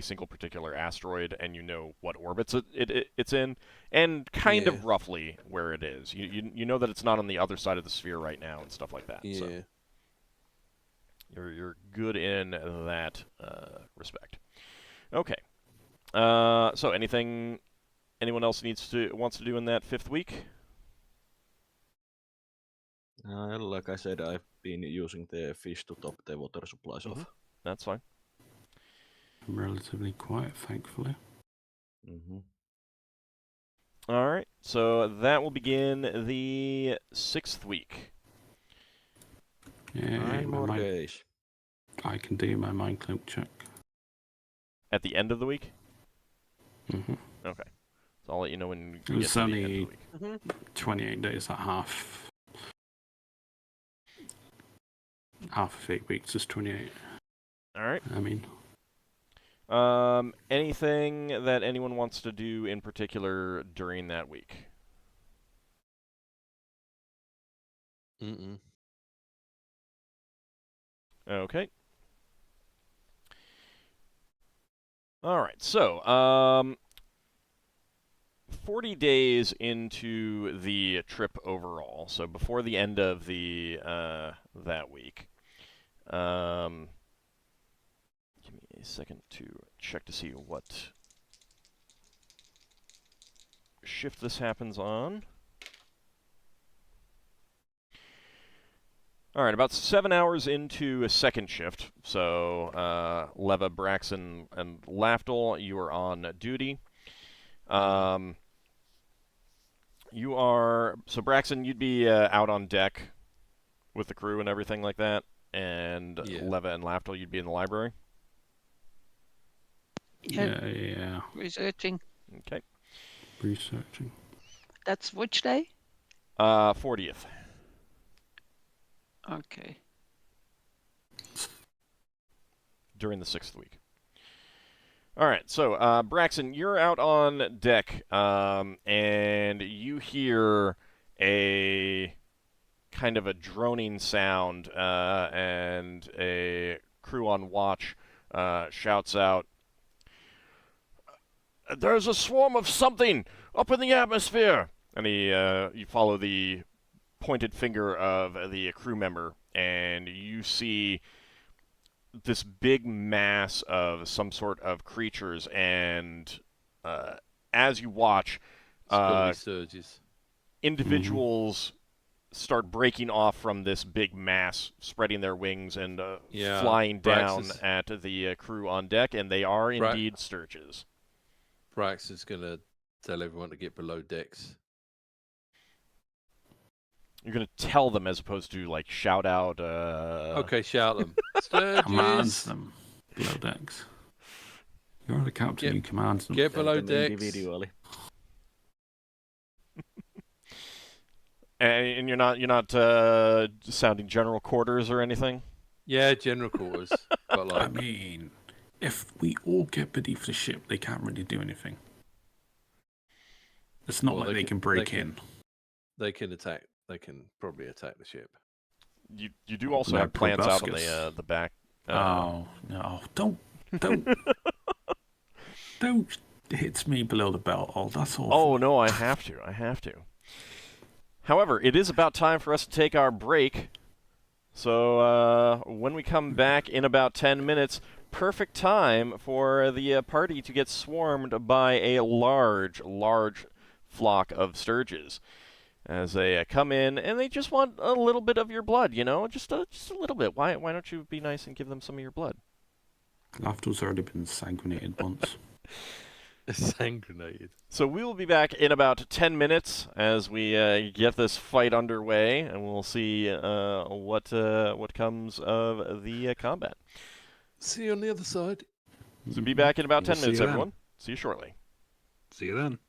single particular asteroid, and you know what orbits it's in, and kind of roughly where it is. You know that it's not on the other side of the sphere right now and stuff like that. Yeah. So you're good in that respect. Okay. So anything anyone else wants to do in that fifth week? Like I said, I've been using the fish to top the water supplies off. That's fine. I'm relatively quiet, thankfully. All right. So that will begin the 6th week. Yeah, 9 more days. I can do my mind cloak check. At the end of the week? Mm-hmm. Okay. So I'll let you know when It we was get to the end of only the week. 28 days at half. Half of 8 weeks is 28. All right. I mean... anything that anyone wants to do in particular during that week? Okay. All right. So, 40 days into the trip overall, so before the end of the that week. Give me a second to check to see what shift this happens on. All right, about 7 hours into a second shift. So, Leva, Braxon, and Lafdul, you are on duty. You are... So, Braxon, you'd be out on deck with the crew and everything like that. And Leva and Lafdul, you'd be in the library? Yeah. Researching. Okay. Researching. That's which day? 40th. Okay. During the 6th week. All right, so Braxon, you're out on deck, and you hear a kind of a droning sound, and a crew on watch shouts out, "There's a swarm of something up in the atmosphere!" And you follow the pointed finger of the crew member, and you see this big mass of some sort of creatures, and as you watch, surges. individuals start breaking off from this big mass, spreading their wings and flying down at the crew on deck, and they are indeed sturges. Brax is going to tell everyone to get below decks. You're going to tell them as opposed to, like, shout out... Okay, shout them. Sturges! Commands them below decks. You're the captain, you command them. Get below them decks. individually. And you're not sounding general quarters or anything? Yeah, general quarters. But like, I mean, if we all get beneath the ship, they can't really do anything. It's not like they can break in. They can attack. They can probably attack the ship. You do also have plants out on the back. Oh no! Don't hit me below the belt. Oh, that's all. Oh no! I have to. However, it is about time for us to take our break. So when we come back in about 10 minutes, perfect time for the party to get swarmed by a large flock of sturges. As they come in, and they just want a little bit of your blood, just a little bit. Why don't you be nice and give them some of your blood? Lafdul's already been sanguinated once. Sanguinated. So we will be back in about 10 minutes as we get this fight underway, and we'll see what comes of the combat. See you on the other side. So be back in about 10 minutes, see you everyone. See you shortly. See you then.